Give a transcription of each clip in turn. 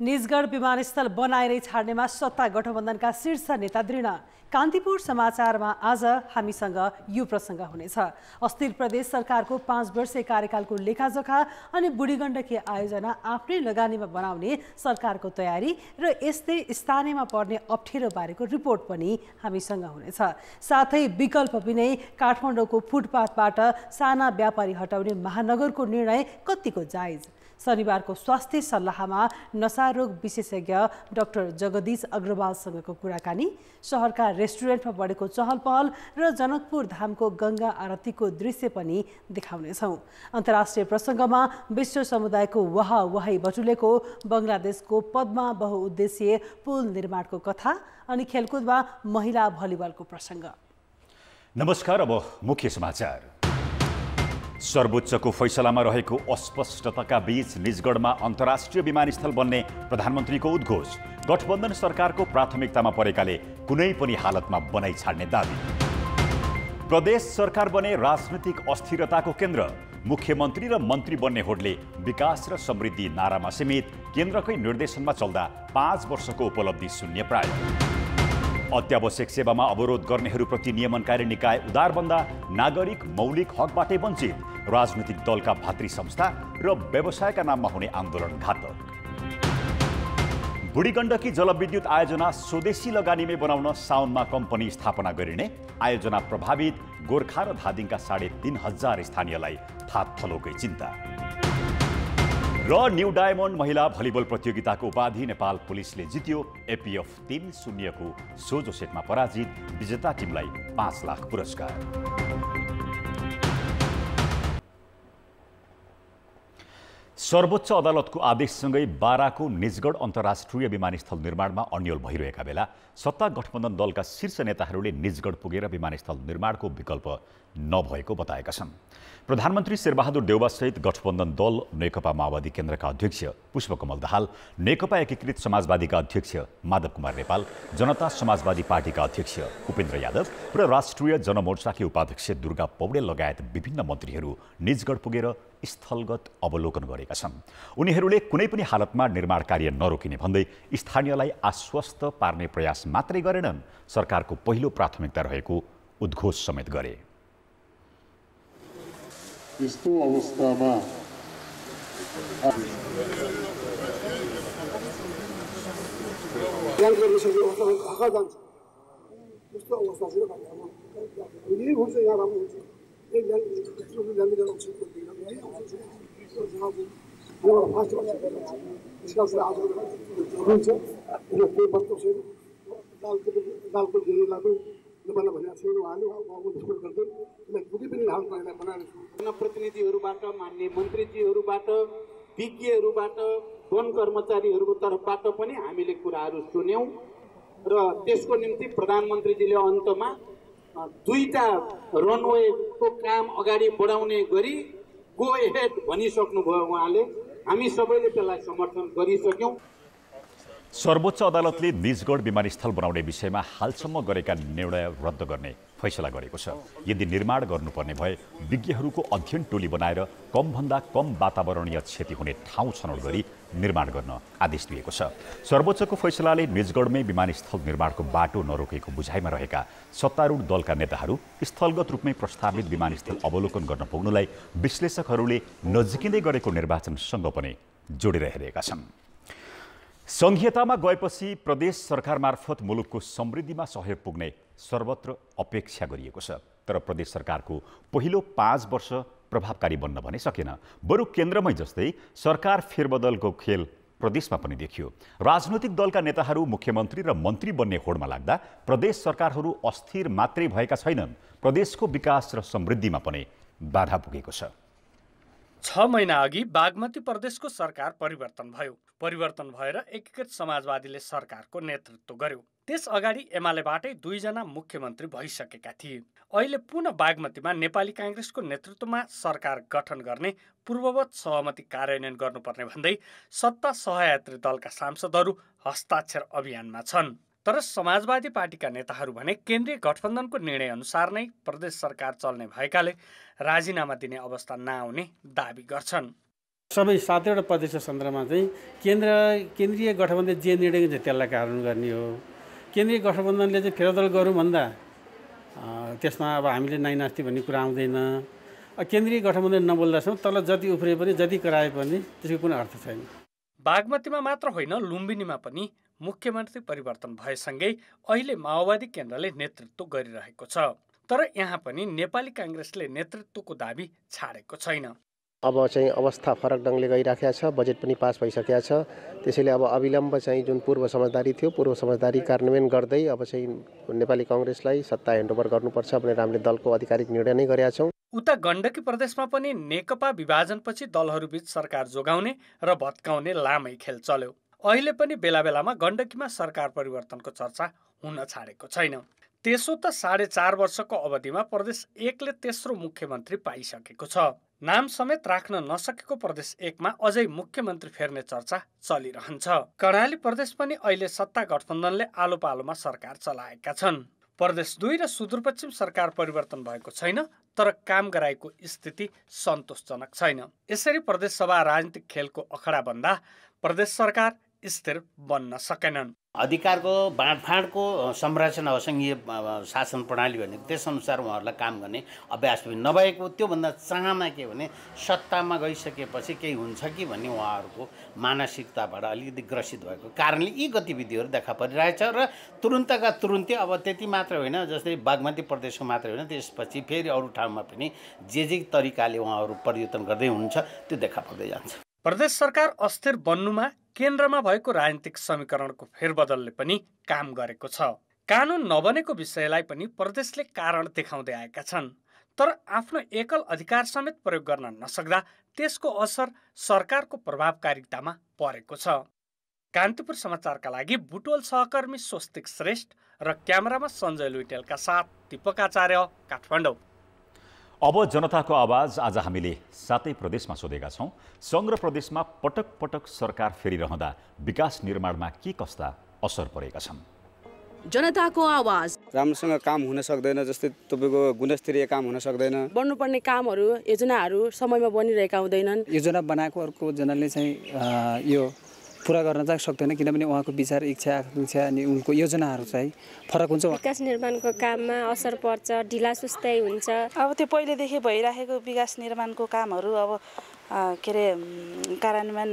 निजगढ विमानस्थल बनाएरै छाड्नेमा सत्ता गठबन्धनका शीर्ष नेता दृढ। कान्तिपुर समाचारमा आज हामीसँग यो प्रसङ्ग हुनेछ। अस्थिर प्रदेश सरकारको 5 वर्षीय कार्यकालको लेखाजोखा अनि बुढीगण्डकी आयोजना आफ्नै लगानीमा बनाउने सरकारको तयारी र यस्तै स्थानीयमा पर्ने अप्ठ्यारो बारेको रिपोर्ट पनि हामीसँग हुनेछ। साथै विकल्प पनि काठमाडौँको फुटपाथबाट साना व्यापारी हटाउने महानगरको निर्णय कतिको जायज। शनिबारको स्वास्थ्य सल्लाहमा नशारोग विशेषज्ञ डाक्टर जगदीश अग्रवालसँगको कुराकानी, शहरका रेस्टुरेन्टमा बढेको चहल पहल र जनकपुर धामको गङ्गा आरतीको दृश्य पनि देखाउनेछौँ। अन्तर्राष्ट्रिय प्रसङ्गमा विश्व समुदायको वाहवाही बटुलेको बङ्गलादेशको पद्मा बहुउद्देश्यीय पुल निर्माणको कथा अनि खेलकुदमा महिला भलिबलको प्रसङ्ग। नमस्कार। अब मुख्य समाचार। सर्वोच्चको फैसलामा रहेको अस्पष्टताका बीच निजगढमा अन्तर्राष्ट्रिय विमानस्थल बन्ने प्रधानमन्त्रीको उद्घोष। गठबन्धन सरकारको प्राथमिकतामा परेकाले कुनै पनि हालतमा बनाइ छाड्ने दाबी। प्रदेश सरकार बने राजनीतिक अस्थिरताको केन्द्र। मुख्यमन्त्री र मन्त्री बन्ने होडले विकास र समृद्धि नारामा समेत केन्द्रकै निर्देशनमा चल्दा 5 वर्षको उपलब्धि शून्य प्राय। अत्यावश्यक सेवामा अवरोध गर्नेहरूप्रति नियमनकारी निकाय उदार बन्दा नागरिक मौलिक हकबाटै वञ्चित। राजनीतिक दलका भातृ संस्था र व्यवसायका नाममा हुने आन्दोलन घातक। बुढीगण्डकी जलविद्युत आयोजना स्वदेशी लगानीमै बनाउन साउनमा कम्पनी स्थापना गरिने। आयोजना प्रभावित गोर्खा र धादिङका 3,500 स्थानीयलाई थातथलोकै चिन्ता। र न्यू डायमन्ड महिला भलिबल प्रतियोगिताको उपाधि नेपाल पुलिसले जित्यो। एपीएफ 3-0 को सोझो सेटमा पराजित विजेता टिमलाई 5 लाख पुरस्कार। सर्वोच्च अदालतको आदेशसँगै बाराको निजगढ अन्तर्राष्ट्रिय विमानस्थल निर्माणमा अन्यल भइरहेका बेला सत्ता गठबन्धन दलका शीर्ष नेताहरूले निजगढ पुगेर विमानस्थल निर्माणको विकल्प नभएको बताएका छन्। प्रधानमन्त्री शेरबहादुर देउवासहित गठबन्धन दल नेकपा माओवादी केन्द्रका अध्यक्ष पुष्पकमल दाहाल, नेकपा एकीकृत समाजवादीका अध्यक्ष माधव कुमार नेपाल, जनता समाजवादी पार्टीका अध्यक्ष उपेन्द्र यादव र राष्ट्रिय जनमोर्चाकी उपाध्यक्ष दुर्गा पौडेल लगायत विभिन्न मन्त्रीहरू निजगढ पुगेर स्थलगत अवलोकन गरेका छन्। उनीहरूले कुनै पनि हालतमा निर्माण कार्य नरोकिने भन्दै स्थानीयलाई आश्वस्त पार्ने प्रयास मात्रै गरेनन्, सरकारको पहिलो प्राथमिकता रहेको उद्घोष समेत गरे। यस्तो अवस्थामा जनप्रतिनिधिहरूबाट, मान्य मन्त्रीजीहरूबाट, विज्ञहरूबाट, वन कर्मचारीहरूको तर्फबाट पनि हामीले कुराहरू सुन्यौँ र त्यसको निम्ति प्रधानमन्त्रीजीले अन्तमा 2टा रनवेको काम अगाडि बढाउने गरी गो एहेड भनिसक्नुभयो उहाँले। हामी सबैले त्यसलाई समर्थन गरिसक्यौँ। सर्वोच्च अदालतले निजगढ विमानस्थल बनाउने विषयमा हालसम्म गरेका निर्णय रद्द गर्ने फैसला गरेको छ। यदि निर्माण गर्नुपर्ने भए विज्ञहरूको अध्ययन टोली बनाएर कमभन्दा कम वातावरणीय क्षति हुने ठाउँ छनौट गरी निर्माण गर्न आदेश दिएको छ। सर्वोच्चको फैसलाले निजगढमै विमानस्थल निर्माणको बाटो नरोकेको बुझाइमा रहेका सत्तारूढ दलका नेताहरू स्थलगत रूपमै प्रस्तावित विमानस्थल अवलोकन गर्न पुग्नुलाई विश्लेषकहरूले नजिकिँदै गरेको निर्वाचनसँग पनि जोडेर हेरेका छन्। संघीयतामा गएपछि प्रदेश सरकार मार्फत मुलुकको समृद्धिमा सहयोग पुग्ने सर्वत्र अपेक्षा गरिएको छ। तर प्रदेश सरकारको पहिलो 5 वर्ष प्रभावकारी बन्न भने सकेन। बरु केन्द्रमै जस्तै सरकार फेरबदलको खेल प्रदेशमा पनि देखियो। राजनैतिक दलका नेताहरू मुख्यमन्त्री र मन्त्री बन्ने होडमा लाग्दा प्रदेश सरकारहरू अस्थिर मात्रै भएका छैनन्, प्रदेशको विकास र समृद्धिमा पनि बाधा पुगेको छ। 6 महिना अघि बागमती प्रदेशको सरकार परिवर्तन भयो। परिवर्तन भएर एकीकृत समाजवादीले सरकारको नेतृत्व गर्यो। त्यस अगाडि एमालेबाटै 2 जना मुख्यमन्त्री भइसकेका थिए। अहिले पुनः बागमतीमा नेपाली काङ्ग्रेसको नेतृत्वमा सरकार गठन गर्ने पूर्ववत सहमति कार्यान्वयन गर्नुपर्ने भन्दै सत्ता सहयात्री दलका सांसदहरू हस्ताक्षर अभियानमा छन्। तर समाजवादी पार्टीका नेताहरू भने केन्द्रीय गठबन्धनको निर्णय अनुसार नै प्रदेश सरकार चल्ने भएकाले राजीनामा दिने अवस्था नआउने दाबी गर्छन्। सबै 7वटा प्रदेशको सन्दर्भमा चाहिँ केन्द्रीय गठबन्धन जे निर्णय हुन्छ त्यसलाई कार्यान्वयन गर्ने हो। केन्द्रीय गठबन्धनले चाहिँ फेरबदल गरौँ भन्दा त्यसमा अब हामीले नाइनास्ती भन्ने कुरा आउँदैन। केन्द्रीय गठबन्धन नबोल्दासम्म तल जति उफ्रे पनि जति कराए पनि त्यसको कुनै अर्थ छैन। बागमतीमा मात्र होइन लुम्बिनीमा पनि मुख्यमन्त्री परिवर्तन भएसँगै अहिले माओवादी केन्द्रले नेतृत्व गरिरहेको छ। तर यहाँ पनि नेपाली काङ्ग्रेसले नेतृत्वको दाबी छाडेको छैन। अब चाहिँ अवस्था फरक ढङ्गले गइराखेको छ। बजेट पनि पास भइसकेको छ। त्यसैले अब अविलम्ब चाहिँ जुन पूर्व समझदारी थियो पूर्व समझदारी कार्यान्वयन गर्दै अब चाहिँ नेपाली काङ्ग्रेसलाई सत्ता ह्यान्डओभर गर्नुपर्छ भनेर हामीले दलको आधिकारिक निर्णय नै गरेका छौँ। उता गण्डकी प्रदेशमा पनि नेकपा विभाजनपछि दलहरूबीच सरकार जोगाउने र भत्काउने लामै खेल चल्यो। अहिले पनि बेला बेलामा गण्डकीमा सरकार परिवर्तनको चर्चा हुन छाडेको छैन। त्यसो त 4.5 वर्षको अवधिमा प्रदेश 1ले तेस्रो मुख्यमन्त्री पाइसकेको छ। नाम समेत राख्न नसकेको प्रदेश 1मा अझै मुख्यमन्त्री फेर्ने चर्चा चलिरहन्छ। कर्णाली प्रदेश पनि अहिले सत्ता गठबन्धनले आलो पालोमा सरकार चलाएका छन्। प्रदेश 2 र सुदूरपश्चिम सरकार परिवर्तन भएको छैन, तर काम गराएको स्थिति सन्तोषजनक छैन। यसरी प्रदेश सभा राजनीतिक खेलको अखडा बन्दा प्रदेश सरकार स्थिर बन्न सकेनन्। अधिकारको बाँडफाँडको संरचना हो सङ्घीय शासन प्रणाली भनेको, त्यसअनुसार उहाँहरूलाई काम गर्ने अभ्यास पनि नभएको। त्योभन्दा चाहना के भने सत्तामा गइसकेपछि केही हुन्छ कि भन्ने उहाँहरूको मानसिकताबाट अलिकति ग्रसित भएको कारणले यी गतिविधिहरू देखा परिरहेछ। र तुरुन्तका तुरुन्तै अब त्यति मात्र होइन, जस्तै बागमती प्रदेशको मात्र होइन, त्यसपछि फेरि अरू ठाउँमा पनि जे तरिकाले उहाँहरू परिवर्तन गर्दै हुनुहुन्छ त्यो देखा पर्दै जान्छ। प्रदेश सरकार अस्थिर बन्नुमा केन्द्रमा भएको राजनीतिक समीकरणको फेरबदलले पनि काम गरेको छ। कानुन नबनेको विषयलाई पनि प्रदेशले कारण देखाउँदै आएका छन्, तर आफ्नो एकल अधिकार समेत प्रयोग गर्न नसक्दा त्यसको असर सरकारको प्रभावकारितामा परेको छ। कान्तिपुर समाचारका लागि बुटवल सहकर्मी स्वस्तिक श्रेष्ठ र क्यामेरामा सञ्जय लुइटेलका साथ दीपक आचार्य, काठमाडौँ। अब जनताको आवाज आज हामीले 7 प्रदेशमा सोधेका छौँ। सङ्घ र प्रदेशमा पटक पटक सरकार फेरिरहँदा विकास निर्माणमा के कस्ता असर परेका छन्? जनताको आवाज। राम्रोसँग काम हुन सक्दैन, जस्तै तपाईँको गुणस्तरीय काम हुन सक्दैन। बन्नुपर्ने कामहरू योजनाहरू समयमा बनिरहेका हुँदैनन्। योजना बनाएको अर्को जनाले चाहिँ यो पुरा गर्न चाहिँ सक्दैन, किनभने उहाँको विचार इच्छा आकांक्षा अनि उनको योजनाहरू चाहिँ फरक हुन्छ। विकास निर्माणको काममा असर पर्छ, ढिला सुस्ताइ हुन्छ। अब त्यो पहिलेदेखि भइराखेको विकास निर्माणको कामहरू अब के अरे कार्यान्वयन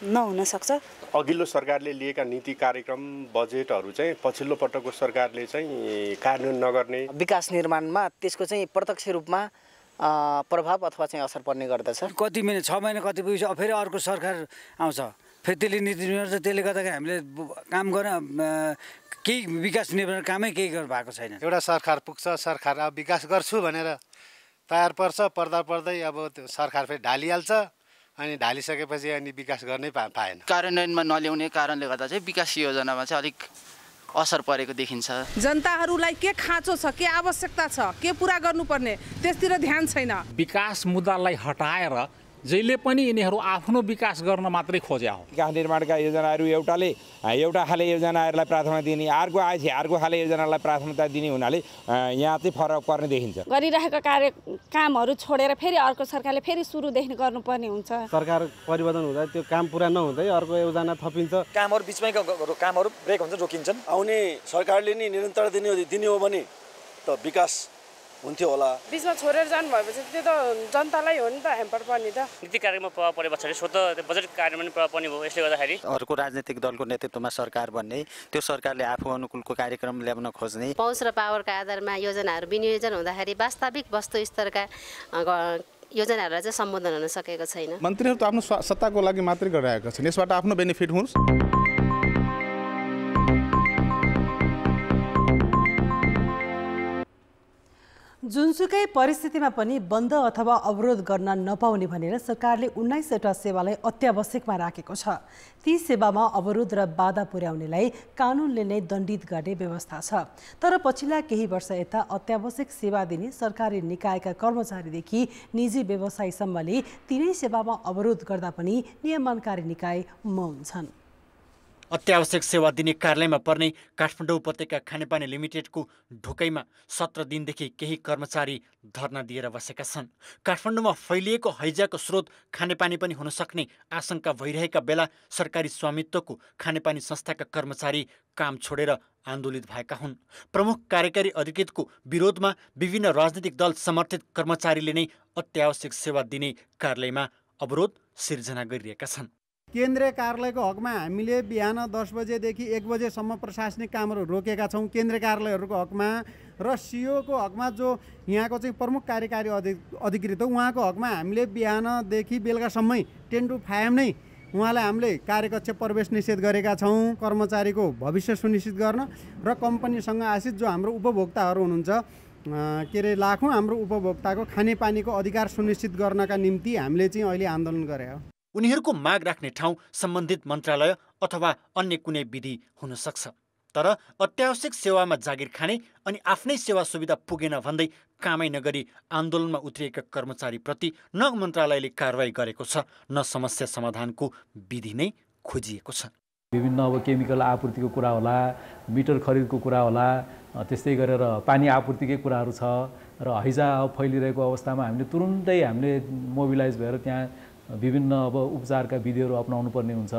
नहुन सक्छ। अघिल्लो सरकारले लिएका नीति कार्यक्रम बजेटहरू चाहिँ पछिल्लो पटकको सरकारले चाहिँ कार्यान्वयन नगर्ने, विकास निर्माणमा त्यसको चाहिँ प्रत्यक्ष रूपमा प्रभाव अथवा चाहिँ असर पर्ने गर्दछ। कति महिना 6 महिना कति पुग्छ, फेरि अर्को सरकार आउँछ, फेरि त्यसले नीति निर्माण छ। त्यसले गर्दाखेरि हामीले काम गर्न केही विकास निर्माण कामै केही गर्नु भएको छैन। एउटा सरकार पुग्छ, सरकार अब विकास गर्छु भनेर तयार पर्छ, पर्दै अब त्यो सरकार फेरि ढालिहाल्छ, अनि ढालिसकेपछि अनि विकास गर्नै पाएन। कार्यान्वयनमा नल्याउने कारणले गर्दा चाहिँ विकास योजनामा चाहिँ अलिक असर परेको देखिन्छ। जनताहरूलाई के खाँचो छ, के आवश्यकता छ, के पुरा गर्नुपर्ने त्यसतिर ध्यान छैन। विकास मुद्दालाई हटाएर जहिले पनि यिनीहरू आफ्नो विकास गर्न मात्रै खोज्या हो। विकास निर्माणका योजनाहरू एउटा खाले योजनाहरूलाई प्राथमिकता दिने, अर्को खाले योजनालाई प्राथमिकता दिने हुनाले यहाँ चाहिँ फरक पर्ने देखिन्छ। गरिरहेको कामहरू छोडेर फेरि अर्को सरकारले फेरि सुरुदेखि गर्नुपर्ने हुन्छ। सरकार परिवर्तन हुँदा त्यो काम पुरा नहुँदै अर्को योजना थपिन्छ। कामहरू बिचमै कामहरू ब्रेक हुन्छ, रोकिन्छन्। आउने सरकारले नि निरन्तर दिने हो भने त विकास हुन्थ्यो होला। बिचमा छोडेर जानु भएपछि त्यो त जनतालाई हो नि त ह्याम्पर पर्ने त। नीति कार्यक्रममा प्रभाव परे पछाडि स्वतः बजेट कार्यक्रममा प्रभाव पर्ने भयो। यसले गर्दाखेरि अर्को राजनीतिक दलको नेतृत्वमा सरकार बन्ने, त्यो सरकारले आफू अनुकूलको कार्यक्रम ल्याउन खोज्ने, पहुँच र पावरका आधारमा योजनाहरू विनियोजन हुँदाखेरि वास्तविक वस्तु स्तरका योजनाहरूलाई चाहिँ सम्बोधन हुन सकेको छैन। मन्त्रीहरू त आफ्नो सत्ताको लागि मात्रै गरिरहेका छन्, यसबाट आफ्नो बेनिफिट होस्। जुनसुकै परिस्थितिमा पनि बन्द अथवा अवरोध गर्न नपाउने भनेर सरकारले 19वटा सेवालाई अत्यावश्यकमा राखेको छ। ती सेवामा अवरोध र बाधा पुर्याउनेलाई कानुनले नै दण्डित गर्ने व्यवस्था छ। तर पछिल्ला केही वर्ष यता अत्यावश्यक सेवा दिने सरकारी निकायका कर्मचारीदेखि निजी व्यवसायीसम्मले तिनै सेवामा अवरोध गर्दा पनि नियमनकारी निकाय मौन छन्। अत्यावश्यक सेवा दिने कार्यालयमा पर्ने काठमाडौँ उपत्यका खानेपानी लिमिटेडको ढोकैमा 17 दिनदेखि केही कर्मचारी धरना दिएर बसेका छन्। काठमाडौँमा फैलिएको हैजाको स्रोत खानेपानी पनि हुन सक्ने आशंका भइरहेका बेला सरकारी स्वामित्वको खानेपानी संस्थाका कर्मचारी काम छोडेर आन्दोलित भएका हुन्। प्रमुख कार्यकारी अधिकृतको विरोधमा विभिन्न राजनीतिक दल समर्थित कर्मचारीले नै अत्यावश्यक सेवा दिने कार्यालयमा अवरोध सिर्जना गरिरहेका छन्। केन्द्रीय कार्यालयको हकमा हामीले बिहान 10 बजेदेखि 1 बजेसम्म प्रशासनिक कामहरू रोकेका छौँ केन्द्रीय कार्यालयहरूको हकमा, र सिओको हकमा जो यहाँको चाहिँ प्रमुख कार्यकारी अधिकृत हो उहाँको हकमा हामीले बिहानदेखि बेलुकासम्मै 10 to 5 नै उहाँलाई हामीले कार्यकक्ष प्रवेश निषेध गरेका छौँ कर्मचारीको भविष्य सुनिश्चित गर्न र कम्पनीसँग आश्रित जो हाम्रो उपभोक्ताहरू हुनुहुन्छ के अरे लाखौँ हाम्रो उपभोक्ताको खानेपानीको अधिकार सुनिश्चित गर्नका निम्ति हामीले चाहिँ अहिले आन्दोलन गरे हो। उनीहरूको माग राख्ने ठाउँ सम्बन्धित मन्त्रालय अथवा अन्य कुनै विधि हुन सक्छ, तर अत्यावश्यक सेवामा जागिर खाने अनि आफ्नै सेवा सुविधा पुगेन भन्दै कामै नगरी आन्दोलनमा उत्रिएका कर्मचारीप्रति न मन्त्रालयले कारवाही गरेको छ न समस्या समाधानको विधि नै खोजिएको छ। विभिन्न अब केमिकल आपूर्तिको कुरा होला, मिटर खरिदको कुरा होला, त्यस्तै गरेर पानी आपूर्तिकै कुराहरू छ र हैजा फैलिरहेको अवस्थामा हामीले तुरुन्तै हामीले मोबिलाइज भएर त्यहाँ विभिन्न अब उपचारका विधिहरू अपनाउनु पर्ने हुन्छ।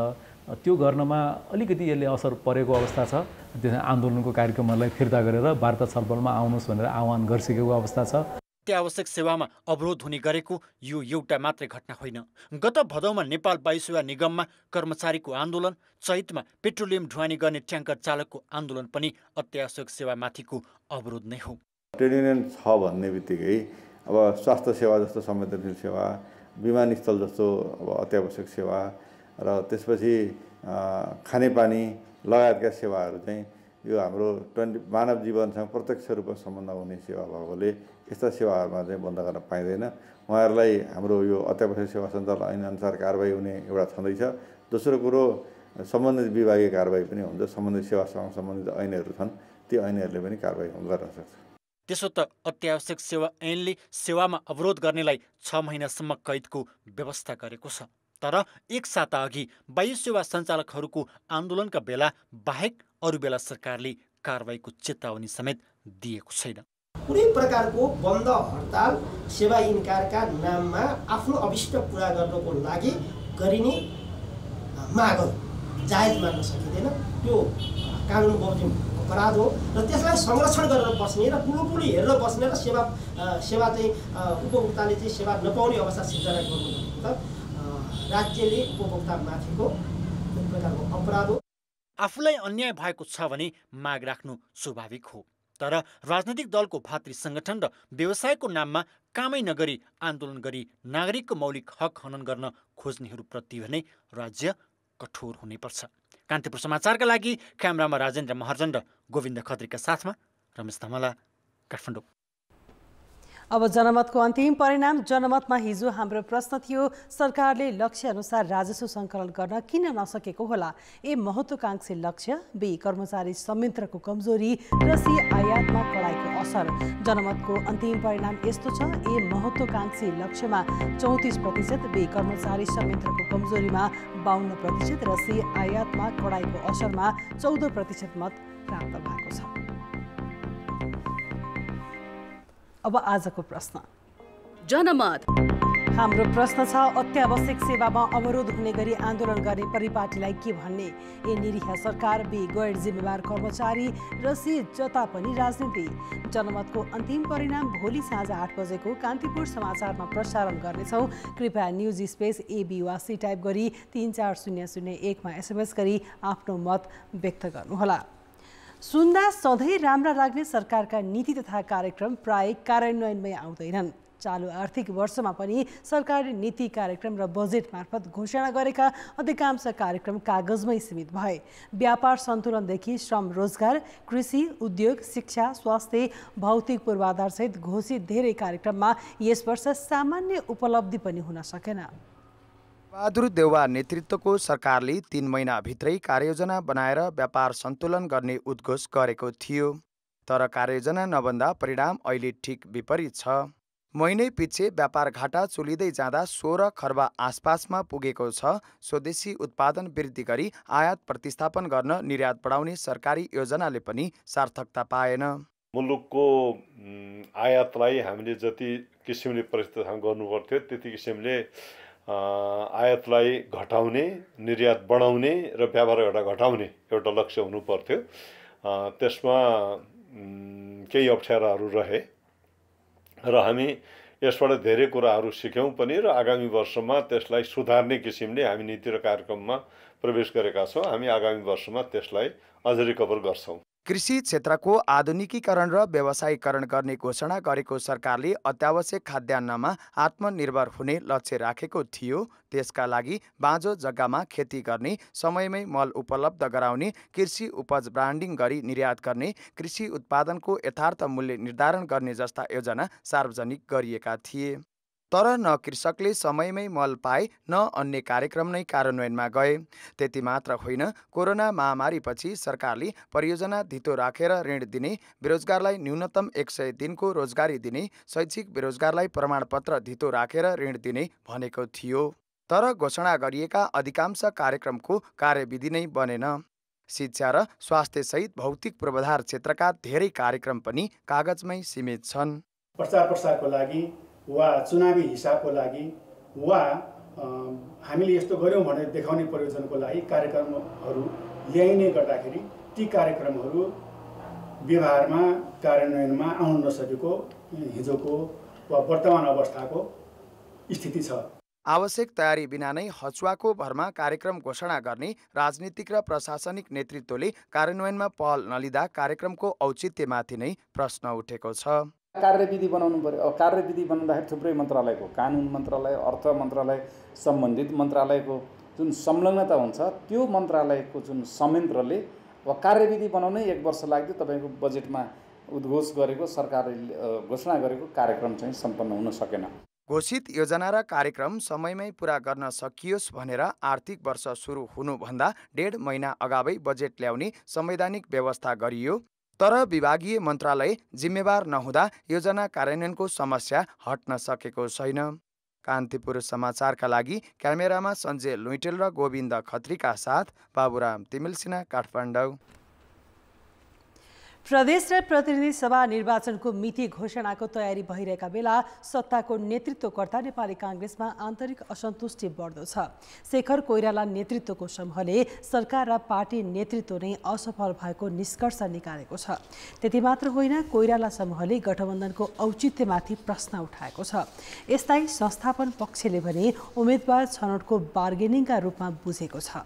त्यो गर्नमा अलिकति यसले असर परेको अवस्था छ। त्यसमा आन्दोलनको कार्यक्रमहरूलाई फिर्ता गरेर वार्ता छलफलमा आउनुहोस् भनेर आह्वान गरिसकेको अवस्था छ। अत्यावश्यक सेवामा अवरोध हुने गरेको यो एउटा मात्रै घटना होइन। गत भदौमा नेपाल वायु सेवा निगममा कर्मचारीको आन्दोलन, चैतमा पेट्रोलियम ढुवानी गर्ने ट्याङ्कर चालकको आन्दोलन पनि अत्यावश्यक सेवामाथिको अवरोध नै हो। ट्रेड युनियन छ भन्ने बित्तिकै अब स्वास्थ्य सेवा जस्तो संवेदनशील सेवा, विमानस्थल जस्तो अब अत्यावश्यक सेवा र त्यसपछि खानेपानी लगायतका सेवाहरू चाहिँ यो हाम्रो मानव जीवनसँग प्रत्यक्ष रूपमा सम्बन्ध हुने सेवा भएकोले यस्ता सेवाहरूमा चाहिँ बन्द गर्न पाइँदैन। उहाँहरूलाई हाम्रो यो अत्यावश्यक सेवा सञ्चालन ऐनअनुसार कारबाही हुने एउटा छँदैछ। दोस्रो कुरो सम्बन्धित विभागीय कारबाही पनि हुन्छ। सम्बन्धित सेवासँग सम्बन्धित ऐनहरू छन्, ती ऐनहरूले पनि कारबाही गर्न सक्छ। त्यसो त अत्यावश्यक सेवा ऐनले सेवामा अवरोध गर्नेलाई 6 महिनासम्म कैदको व्यवस्था गरेको छ, तर एक साता अघि वायु सेवा सञ्चालकहरूको आन्दोलनका बेला बाहेक अरू बेला सरकारले कारबाहीको चेतावनी समेत दिएको छैन। कुनै प्रकारको बन्द हडताल सेवा इन्कारका नाममा आफ्नो अभिष्ट पुरा गर्नको लागि गरिने मागहरू जायज मान्न सकिँदैन। त्यो कानुन बमोजिम अपराध हो र त्यसलाई संरक्षण गरेर बस्ने र पुलुपुली हेरेर बस्ने र सेवा चाहिँ उपभोक्ताले चाहिँ सेवा नपाउने अवस्था सिर्जना गर्नु त राज्यले उपभोक्तामाथिको एक प्रकारको अपराध हो। आफूलाई अन्याय भएको छ भने माग राख्नु स्वाभाविक हो, तर राजनैतिक दलको भातृ सङ्गठन र व्यवसायको नाममा कामै नगरी आन्दोलन गरी नागरिकको मौलिक हक हनन गर्न खोज्नेहरूप्रति भने राज्य कठोर हुनुपर्छ। कान्तिपुर समाचारका लागि क्यामेरामा राजेन्द्र महर्जन र गोविन्द खत्रीका साथमा रमेश धमला, काठमाडौँ। अब जनमतको अन्तिम परिणाम। जनमतमा हिजो हाम्रो प्रश्न थियो, सरकारले लक्ष्य अनुसार राजस्व सङ्कलन गर्न किन नसकेको होला? ए महत्त्वाकांक्षी लक्ष्य, बी कर्मचारी संयन्त्रको कमजोरी र सी आयातमा कडाइको असर। जनमतको अन्तिम परिणाम यस्तो छ, ए महत्त्वाकांक्षी लक्ष्यमा 34%, बी कर्मचारी संयन्त्रको कमजोरीमा 52% र सी आयातमा कडाइको असरमा 14% मत प्राप्त भएको छ। अब आजको प्रश्न। जनमत हाम्रो प्रश्न छ, अत्यावश्यक सेवामा अवरोध हुने गरी आन्दोलन गर्ने परिपाटीलाई के भन्ने? ए निरीह सरकार, बी गैर जिम्मेवार कर्मचारी र सी जता पनि राजनीति। जनमतको अन्तिम परिणाम भोलि साँझ 8 बजेको कान्तिपुर समाचारमा प्रसारण गर्नेछौँ। कृपया न्युज स्पेस AB वा सी टाइप गरी 34001 मा SMS गरी आफ्नो मत व्यक्त गर्नुहोला। सुन्दा सधैँ राम्रा लाग्ने सरकारका नीति तथा कार्यक्रम प्राय कार्यान्वयनमै आउँदैनन्। चालु आर्थिक वर्षमा पनि सरकारले नीति कार्यक्रम र बजेट मार्फत घोषणा गरेका अधिकांश कार्यक्रम कागजमै सीमित भए। व्यापार सन्तुलनदेखि श्रम रोजगार, कृषि, उद्योग, शिक्षा, स्वास्थ्य, भौतिक पूर्वाधार सहित घोषित धेरै कार्यक्रममा यस वर्ष सामान्य उपलब्धि पनि हुन सकेन। बहादुर देउवा नेतृत्वको सरकारले 3 महिनाभित्रै कार्ययोजना बनाएर व्यापार सन्तुलन गर्ने उद्घोष गरेको थियो, तर कार्ययोजना नबन्दा परिणाम अहिले ठिक विपरीत छ। महिनै पछि व्यापार घाटा चुलिँदै जाँदा 16 खर्ब आसपासमा पुगेको छ। स्वदेशी उत्पादन वृद्धि गरी आयात प्रतिस्थापन गर्न निर्यात बढाउने सरकारी योजनाले पनि सार्थकता पाएन। मुलुकको आयातलाई हामीले जति किसिमले प्रतिस्थापन गर्नुपर्थ्यो त्यति किसिमले आयातलाई घटाउने, निर्यात बढाउने र व्यापार घाटा घटाउने एउटा लक्ष्य हुनुपर्थ्यो। त्यसमा केही अप्ठ्याराहरू रहे र हामी यसबाट धेरै कुराहरू सिक्यौँ पनि र आगामी वर्षमा त्यसलाई सुधार्ने किसिमले हामी नीति र कार्यक्रममा प्रवेश गरेका छौँ। हामी आगामी वर्षमा त्यसलाई अझ रिकभर गर्छौँ। कृषि क्षेत्रको आधुनिकीकरण र व्यवसायीकरण गर्ने घोषणा गरेको सरकारले अत्यावश्यक खाद्यान्नमा आत्मनिर्भर हुने लक्ष्य राखेको थियो। त्यसका लागि बाँझो जग्गामा खेती गर्ने, समयमै मल उपलब्ध गराउने, कृषि उपज ब्रान्डिङ गरी निर्यात गर्ने, कृषि उत्पादनको यथार्थ मूल्य निर्धारण गर्ने जस्ता योजना सार्वजनिक गरिएका थिए। तर न कृषकले समयमै मल पाए न अन्य कार्यक्रम नै कार्यान्वयनमा गए। त्यति मात्र होइन, कोरोना महामारीपछि सरकारले परियोजना धितो राखेर ऋण दिने, बेरोजगारलाई न्यूनतम 100 दिनको रोजगारी दिने, शैक्षिक बेरोजगारलाई प्रमाणपत्र धितो राखेर ऋण दिने भनेको थियो। तर घोषणा गरिएका अधिकांश कार्यक्रमको कार्यविधि नै बनेन। शिक्षा र स्वास्थ्य सहित भौतिक पूर्वाधार क्षेत्रका धेरै कार्यक्रम पनि कागजमै सीमित छन्। प्रचार प्रसारको लागि वा चुनावी हिसाबको लागि वा हामीले यस्तो गर्यौँ भनेर देखाउने प्रयोजनको लागि कार्यक्रमहरू ल्याइने गर्दाखेरि ती कार्यक्रमहरू व्यवहारमा कार्यान्वयनमा आउन नसकेको हिजोको वा वर्तमान अवस्थाको स्थिति छ। आवश्यक तयारी बिना नै हचुवाको भरमा कार्यक्रम घोषणा गर्ने राजनीतिक र प्रशासनिक नेतृत्वले कार्यान्वयनमा पहल नलिँदा कार्यक्रमको औचित्यमाथि नै प्रश्न उठेको छ। कार्यविधि बनाउनु पर्यो। कार्यविधि बनाउँदाखेरि थुप्रै मन्त्रालयको, कानुन मन्त्रालय, अर्थ मन्त्रालय, सम्बन्धित मन्त्रालयको जुन संलग्नता हुन्छ त्यो मन्त्रालयको जुन संयन्त्रले कार्यविधि बनाउनै 1 वर्ष लाग्थ्यो। तपाईँको बजेटमा उद्घोष गरेको, सरकारले घोषणा गरेको कार्यक्रम चाहिँ सम्पन्न हुन सकेन। घोषित योजना र कार्यक्रम समयमै पूरा गर्न सकियोस् भनेर आर्थिक वर्ष सुरु हुनुभन्दा 1.5 महिना अगावै बजेट ल्याउने संवैधानिक व्यवस्था गरियो। तर विभागीय मन्त्रालय जिम्मेवार नहुँदा योजना कार्यान्वयनको समस्या हट्न सकेको छैन। कान्तिपुर समाचारका लागि क्यामेरामा सञ्जय लुइटेल र गोविन्द खत्रीका साथ बाबुराम तिमिलसिना, काठमाडौँ। प्रदेश र प्रतिनिधि सभा निर्वाचनको मिति घोषणाको तयारी भइरहेका बेला सत्ताको नेतृत्वकर्ता नेपाली काङ्ग्रेसमा आन्तरिक असन्तुष्टि बढ्दो छ। शेखर कोइराला नेतृत्वको समूहले सरकार र पार्टी नेतृत्व नै असफल भएको निष्कर्ष निकालेको छ। त्यति मात्र होइन, कोइराला समूहले गठबन्धनको औचित्यमाथि प्रश्न उठाएको छ। यसलाई संस्थापन पक्षले भने उम्मेदवार छनौटको बार्गेनिङका रूपमा बुझेको छ।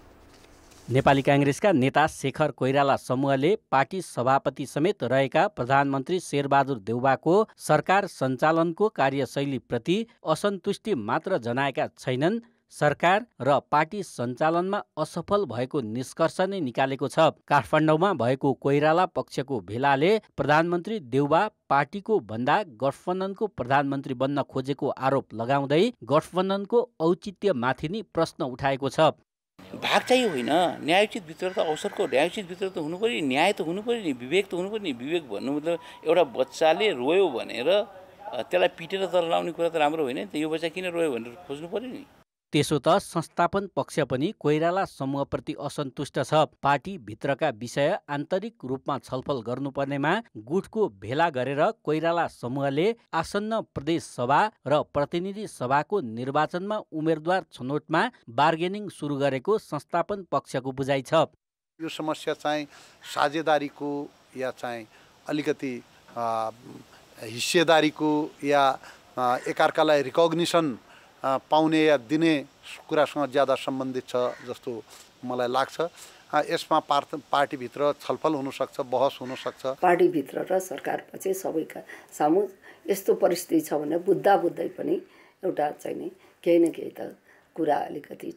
नेपाली काङ्ग्रेसका नेता शेखर कोइराला समूहले पार्टी सभापति समेत रहेका प्रधानमन्त्री शेरबहादुर देउवाको सरकार सञ्चालनको कार्यशैलीप्रति असन्तुष्टि मात्र जनाएका छैनन्, सरकार र पार्टी सञ्चालनमा असफल भएको निष्कर्ष नै निकालेको छ। काठमाडौँमा भएको कोइराला पक्षको भेलाले प्रधानमन्त्री देउवा पार्टीको भन्दा गठबन्धनको प्रधानमन्त्री बन्न खोजेको आरोप लगाउँदै गठबन्धनको औचित्यमाथि नै प्रश्न उठाएको छ। भाग चाहिँ होइन, न्यायोचित भित्र त अवसरको न्यायोचित भित्र त हुनु पर्यो, न्याय त हुनु पर्यो नि, विवेक त हुनु पर्यो नि। विवेक भन्नु मतलब एउटा बच्चाले रोयो भनेर त्यसलाई पिटेर तर लाउने कुरा त राम्रो होइन नि त। यो बच्चा किन रोयो भनेर खोज्नु पर्यो नि। त्यसो त संस्थापन पक्ष पनि कोइराला समूहप्रति असन्तुष्ट छ। पार्टी भित्रका विषय आन्तरिक रूपमा छलफल गर्नुपर्नेमा गुटको भेला गरेर कोइराला समूहले आसन्न प्रदेश सभा र प्रतिनिधि सभाको निर्वाचनमा उम्मेदवार छनौटमा बार्गेनिङ सुरु गरेको संस्थापन पक्षको बुझाइ छ। यो समस्या चाहिँ साझेदारीको या चाहिँ अलिकति हिस्सेदारीको या एकअर्कालाई रिकग्निसन पाउने या दिने कुरासँग ज्यादा सम्बन्धित छ जस्तो मलाई लाग्छ। यसमा पार्टीभित्र छलफल हुनसक्छ, बहस हुनसक्छ। पार्टीभित्र र सरकारपछि सबैका सामु यस्तो परिस्थिति छ भने बुझ्दै पनि एउटा चाहिँ नि केही न केही त कुरा अलिकति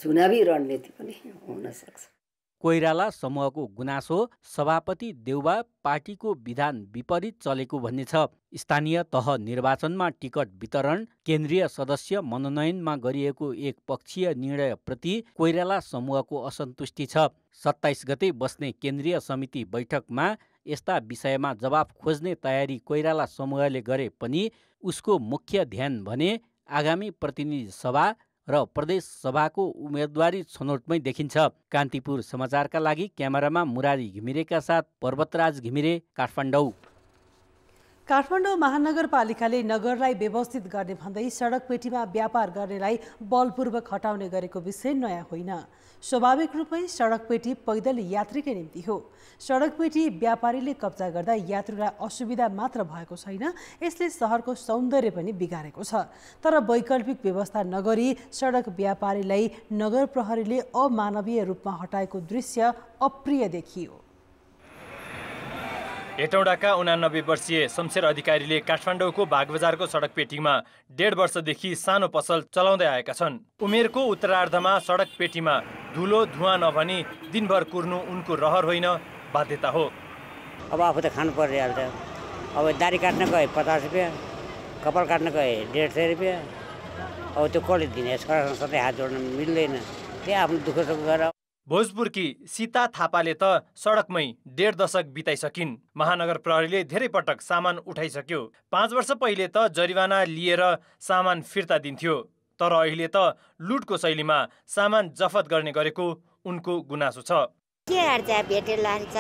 चुनावी रणनीति पनि हुनसक्छ। कोइराला समूहको गुनासो सभापति देउवा पार्टीको विधान विपरीत चलेको भन्ने छ। स्थानीय तह निर्वाचनमा टिकट वितरण, केन्द्रीय सदस्य मनोनयनमा गरिएको एक पक्षीय निर्णयप्रति कोइराला समूहको असन्तुष्टि छ। 27 गते बस्ने केन्द्रीय समिति बैठकमा यस्ता विषयमा जवाफ खोज्ने तयारी कोइराला समूहले गरे पनि उसको मुख्य ध्यान भने आगामी प्रतिनिधि सभा र प्रदेश सभाको उम्मेदवारी छनौटमै देखिन्छ। कान्तिपुर समाचारका लागि क्यामेरामा मुरारी घिमिरेका साथ पर्वतराज घिमिरे, काठमाडौँ। काठमाडौँ महानगरपालिकाले नगरलाई व्यवस्थित गर्ने भन्दै सडक पेटीमा व्यापार गर्नेलाई बलपूर्वक हटाउने गरेको विषय नयाँ होइन। स्वाभाविक रूपमै सडक पेटी पैदल यात्रीकै निम्ति हो। सडक पेटी व्यापारीले कब्जा गर्दा यात्रुलाई असुविधा मात्र भएको छैन, यसले सहरको सौन्दर्य पनि बिगारेको छ। तर वैकल्पिक व्यवस्था नगरी सडक व्यापारीलाई नगर प्रहरीले अमानवीय रूपमा हटाएको दृश्य अप्रिय देखियो। हेटौडाका 89 वर्षीय शमशेर अधिकारीले काठमाडौँको बागबजारको सडक पेटीमा 1.5 वर्षदेखि सानो पसल चलाउँदै आएका छन्। उमेरको उत्तरार्धमा सडक पेटीमा धुलो धुवाँ नभनी दिनभर कुर्नु उनको रहर होइन, बाध्यता हो। अब आफू त खानु परिहाल्छ। अब दारी काट्न गए 50 रुपियाँ, कपाल काट्न गए 150 रुपियाँ। अब त्यो कसले दिने? सरकारसँग सधैँ हात जोड्न मिल्दैन। त्यही आफ्नो दुःख सुख गरेर। भोजपुरकी सीता थापाले त सडकमै 1.5 दशक बिताइसकिन्। महानगर प्रहरीले धेरै पटक सामान उठाइसक्यो। 5 वर्ष पहिले त जरिवाना लिएर सामान फिर्ता दिन्थ्यो, तर अहिले त लुटको शैलीमा सामान जफत गर्ने गरेको उनको गुनासो छ। के गर्छ? भेटेर लान्छ,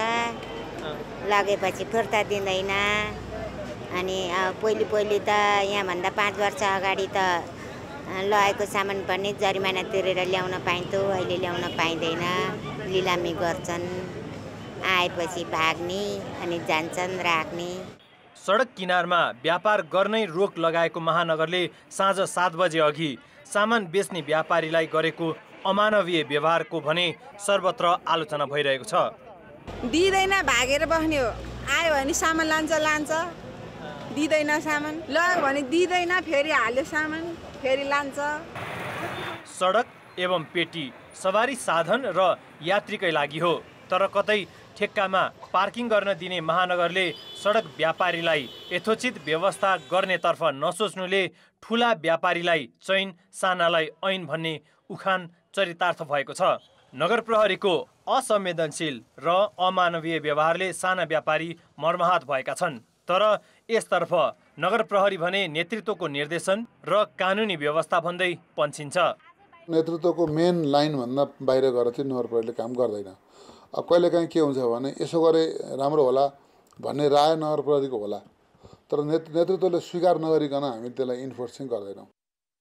लगेपछि फिर्ता दिँदैन। अनि पहिले त यहाँभन्दा 5 वर्ष अगाडि त लगेको सामान पनि जरिमाना तिरेर ल्याउन पाइन्थ्यो, अहिले ल्याउन पाइँदैन। लिलामी गर्छन्, आएपछि भाग्ने अनि जान्छन् राख्ने। सडक किनारमा व्यापार गर्नै रोक लगाएको महानगरले साँझ 7 बजे अघि सामान बेच्ने व्यापारीलाई गरेको अमानवीय व्यवहारको भने सर्वत्र आलोचना भइरहेको छ। दिँदैन, भागेर बस्ने हो। आयो भने सामान लान्छ, दिँदैन सामान, लग्यो भने दिँदैन, फेरि हाल्यो सामान, फेरि लान्छ। सडक एवं पेटी सवारी साधन र यात्रीकै लागि हो, तर कतै ठेक्कामा पार्किङ गर्न दिने महानगरले सडक व्यापारीलाई यथोचित व्यवस्था गर्नेतर्फ नसोच्नुले ठुला व्यापारीलाई चैन, सानालाई ऐन भन्ने उखान चरितार्थ भएको छ। नगर प्रहरीको असंवेदनशील र अमानवीय व्यवहारले साना व्यापारी मर्माहत भएका छन्। तर यसतर्फ नगर प्रहरी भने नेतृत्वको निर्देशन र कानुनी व्यवस्था भन्दै पन्छिन्छ। नेतृत्वको मेन लाइनभन्दा बाहिर गएर चाहिँ नगर प्रहरीले काम गर्दैन। अब कहिलेकाहीँ के हुन्छ भने यसो गरे राम्रो होला भन्ने राय नगर प्रहरीको होला, तर नेतृत्वले स्वीकार नगरिकन हामी त्यसलाई इन्फोर्स चाहिँ गर्दैनौँ।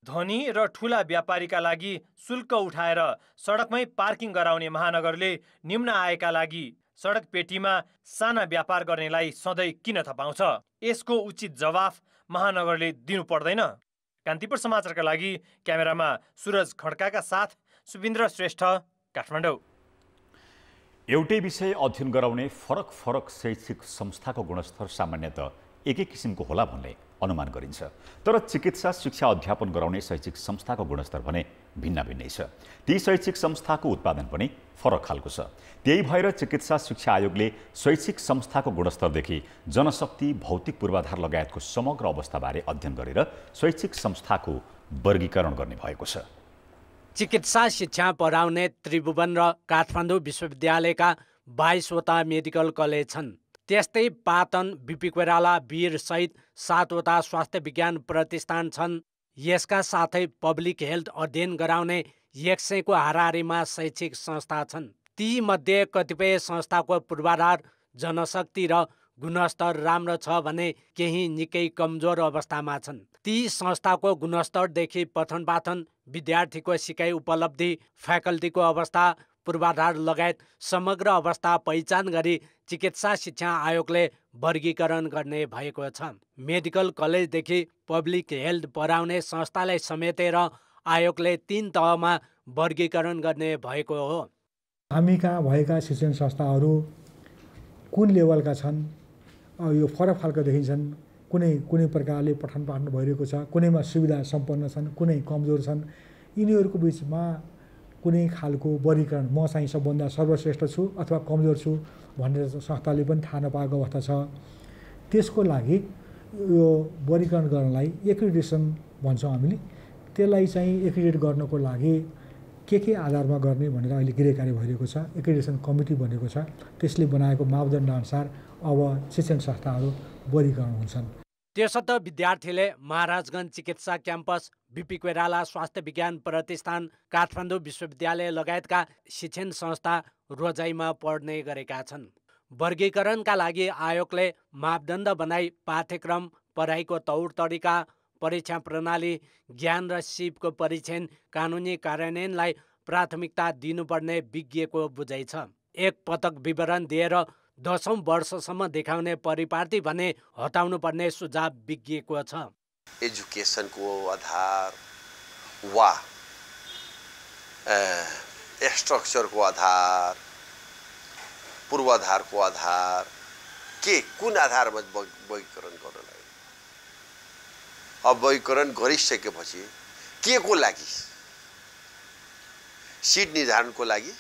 धनी र ठुला व्यापारीका लागि शुल्क उठाएर सडकमै पार्किङ गराउने महानगरले निम्न आयका लागि सडक पेटीमा साना व्यापार गर्नेलाई सधैँ किन थपाउँछ? यसको उचित जवाफ महानगरले दिनु पर्दैन? कान्तिपुर समाचारका लागि क्यामेरामा सुरज खड्काका साथ सुबिन्द्र श्रेष्ठ, काठमाडौँ। एउटै विषय अध्ययन गराउने फरक फरक शैक्षिक संस्थाको गुणस्तर सामान्यतः एकै किसिमको होला भन्ने अनुमान गरिन्छ, तर चिकित्सा शिक्षा अध्यापन गराउने शैक्षिक संस्थाको गुणस्तर भने भिन्न भिन्नै छ। ती शैक्षिक संस्थाको उत्पादन पनि फरक खालको छ। त्यही भएर चिकित्सा शिक्षा आयोगले शैक्षिक संस्थाको गुणस्तरदेखि जनशक्ति, भौतिक पूर्वाधार लगायतको समग्र अवस्थाबारे अध्ययन गरेर शैक्षिक संस्थाको वर्गीकरण गर्ने भएको छ। चिकित्सा शिक्षा पढाउने त्रिभुवन र काठमाडौँ विश्वविद्यालयका 22वटा मेडिकल कलेज छन्। त्यस्तै पाटन, बिपी कोइराला, वीर सहित 7वटा स्वास्थ्य विज्ञान प्रतिष्ठान छन्। यसका साथै पब्लिक हेल्थ अध्ययन गराउने 100को हाराहारीमा शैक्षिक संस्था छन्। ती मध्ये कतिपय संस्थाको पूर्वाधार, जनशक्ति र गुणस्तर राम्रो छ भने केही निकै कमजोर अवस्थामा छन्। ती संस्थाको गुणस्तरदेखि पठन पाठन, विद्यार्थीको सिकाइ उपलब्धि, फ्याकल्टीको अवस्था, पूर्वाधार लगायत समग्र अवस्था पहिचान गरी चिकित्सा शिक्षा आयोगले वर्गीकरण गर्ने भएको छ। मेडिकल कलेजदेखि पब्लिक हेल्थ पढाउने संस्थालाई समेटेर आयोगले 3 तहमा वर्गीकरण गर्ने भएको हो। हामी कहाँ भएका शिक्षण संस्थाहरू कुन लेभलका छन्, यो फरक फाल्का देखिन्छन्। कुनै प्रकारले पठन पाठन भइरहेको छ, कुनैमा सुविधा सम्पन्न छन्, कुनै कमजोर छन्। यिनीहरूको बिचमा कुनै खालको वर्गीकरण, म चाहिँ सबभन्दा सर्वश्रेष्ठ छु अथवा कमजोर छु भनेर संस्थाले पनि थाहा नपाएको अवस्था छ। त्यसको लागि यो वर्गीकरण गर्नलाई एक्रिडिटेसन भन्छौँ हामीले। त्यसलाई चाहिँ एक्रिडिट गर्नको लागि के आधारमा गर्ने भनेर अहिले गृह कार्य भइरहेको छ। एक्रेडिटेसन कमिटी बनेको छ, त्यसले बनाएको मापदण्ड अनुसार अब शिक्षण संस्थाहरू वर्गीकरण हुन्छन्। त्यसो त विद्यार्थीले महाराजगञ्ज चिकित्सा क्याम्पस, बिपी कोइराला स्वास्थ्य विज्ञान प्रतिष्ठान, काठमाडौँ विश्वविद्यालय लगायतका शिक्षण संस्था रोजाइमा पढ्ने गरेका छन्। वर्गीकरणका लागि आयोगले मापदण्ड बनाई पाठ्यक्रम, पढाइको तौर तरिका, परीक्षा प्रणाली, ज्ञान र सिपको परीक्षण, कानुनी कार्यान्वयनलाई प्राथमिकता दिनुपर्ने विज्ञको बुझाइ छ। एक पटक विवरण दिएर 10औं वर्षसम्म देखाउने परिपाटी भने हटाउनु पर्ने सुझाव विज्ञको छ। एजुकेसनको आधार वा स्ट्रक्चरको आधार, पूर्वाधारको आधार के कुन आधारमा वर्गीकरण गर्न लाग्यो? अब वर्गीकरण गरिसकेपछि के को लागि? सिट निर्धारणको लागि?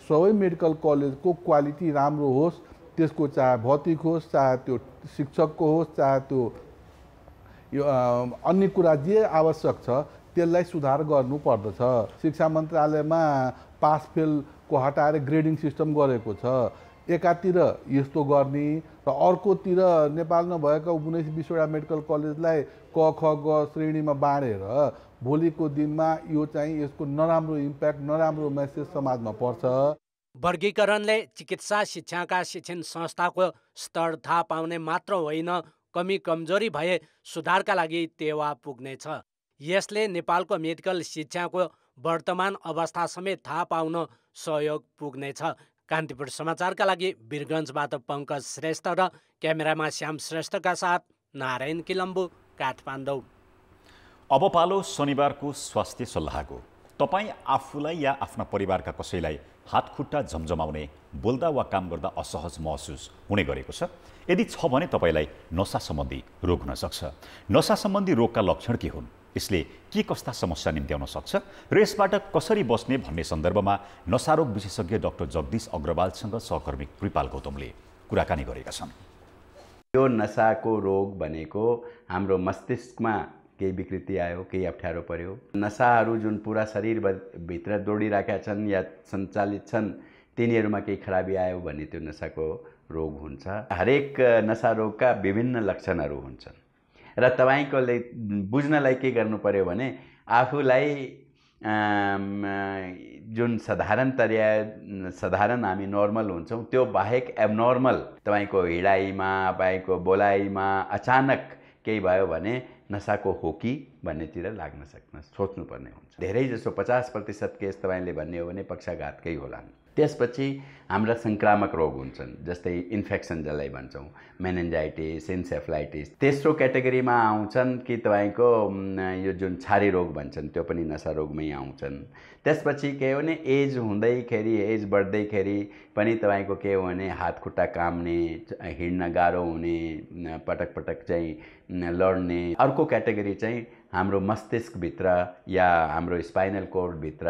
सबै मेडिकल कलेजको क्वालिटी राम्रो होस्, त्यसको चाहे भौतिक होस्, चाहे त्यो शिक्षकको होस्, चाहे त्यो अन्य कुरा जे आवश्यक छ त्यसलाई सुधार गर्नुपर्दछ। शिक्षा मन्त्रालयमा पास फेलको हटाएर ग्रेडिङ सिस्टम गरेको छ। एकातिर यस्तो गर्ने र अर्कोतिर नेपालमा भएका 19-20वटा मेडिकल कलेजलाई क ख ग श्रेणीमा बाँडेर भोलिको दिनमा यो चाहिँ यसको नराम्रो इम्प्याक्ट, नराम्रो मेसेज समाजमा पर्छ। वर्गीकरणले चिकित्सा शिक्षाका शिक्षण संस्थाको स्तर थाहा पाउने मात्र होइन, कमी कमजोरी भए सुधारका लागि टेवा पुग्नेछ। यसले नेपालको मेडिकल शिक्षाको वर्तमान अवस्था समेत थाहा पाउन सहयोग पुग्नेछ। कान्तिपुर समाचारका लागि वीरगञ्जबाट पङ्कज श्रेष्ठ र क्यामेरामा श्याम श्रेष्ठका साथ नारायण किलम्बु, काठमाडौँ। अब पालो शनिबारको स्वास्थ्य सल्लाहको। तपाईँ आफूलाई या आफ्ना परिवारका कसैलाई हातखुट्टा झमझमाउने, बोल्दा वा काम गर्दा असहज महसुस हुने गरेको छ? यदि छ भने तपाईँलाई नसा सम्बन्धी रोग हुन सक्छ। नसा सम्बन्धी रोगका लक्षण के हुन्? यसले के कस्ता समस्या निम्त्याउन सक्छ र यसबाट कसरी बस्ने भन्ने सन्दर्भमा नसारोग विशेषज्ञ डाक्टर जगदीश अग्रवालसँग सहकर्मी कृपाल गौतमले कुराकानी गरेका छन्। यो नसाको रोग भनेको हाम्रो मस्तिष्कमा केही विकृति आयो, केही अप्ठ्यारो पर्यो, नसाहरू जुन पुरा शरीरभित्र दौडिरहेका छन् या सञ्चालित छन् तिनीहरूमा केही खराबी आयो भने त्यो नसाको रोग हुन्छ। हरेक नसा रोगका विभिन्न लक्षणहरू हुन्छन् र तपाईँको बुझ्नलाई के गर्नु पर्यो भने आफूलाई जुन साधारण हामी नर्मल हुन्छौँ त्यो बाहेक एबनर्मल तपाईको हिँडाइमा, तपाईँको बोलाइमा अचानक केही भयो भने नसाको हो कि भन्नेतिर लाग्न सक्न सोच्नुपर्ने हुन्छ। धेरै जसो 50% केस तपाईँले भन्ने हो भने पक्षाघातकै होलान्। त्यसपछि हाम्रा संक्रामक रोग हुन्छन्, जस्तै इन्फेक्सन जसलाई भन्छौँ, मेनिन्जाइटिस, इन्सेफ्लाइटिस। तेस्रो क्याटेगोरीमा आउँछन् कि तपाईँको यो जुन छारी रोग भन्छन् त्यो पनि नसा रोगमै आउँछन्। त्यसपछि के हो भने एज हुँदैखेरि, एज बढ्दैखेरि पनि तपाईँको के हो भने हात खुट्टा काम्ने, हिँड्न गाह्रो हुने, पटक पटक चाहिँ लड्ने। अर्को क्याटेगोरी चाहिँ हाम्रो मस्तिष्कभित्र या हाम्रो स्पाइनल कोर्डभित्र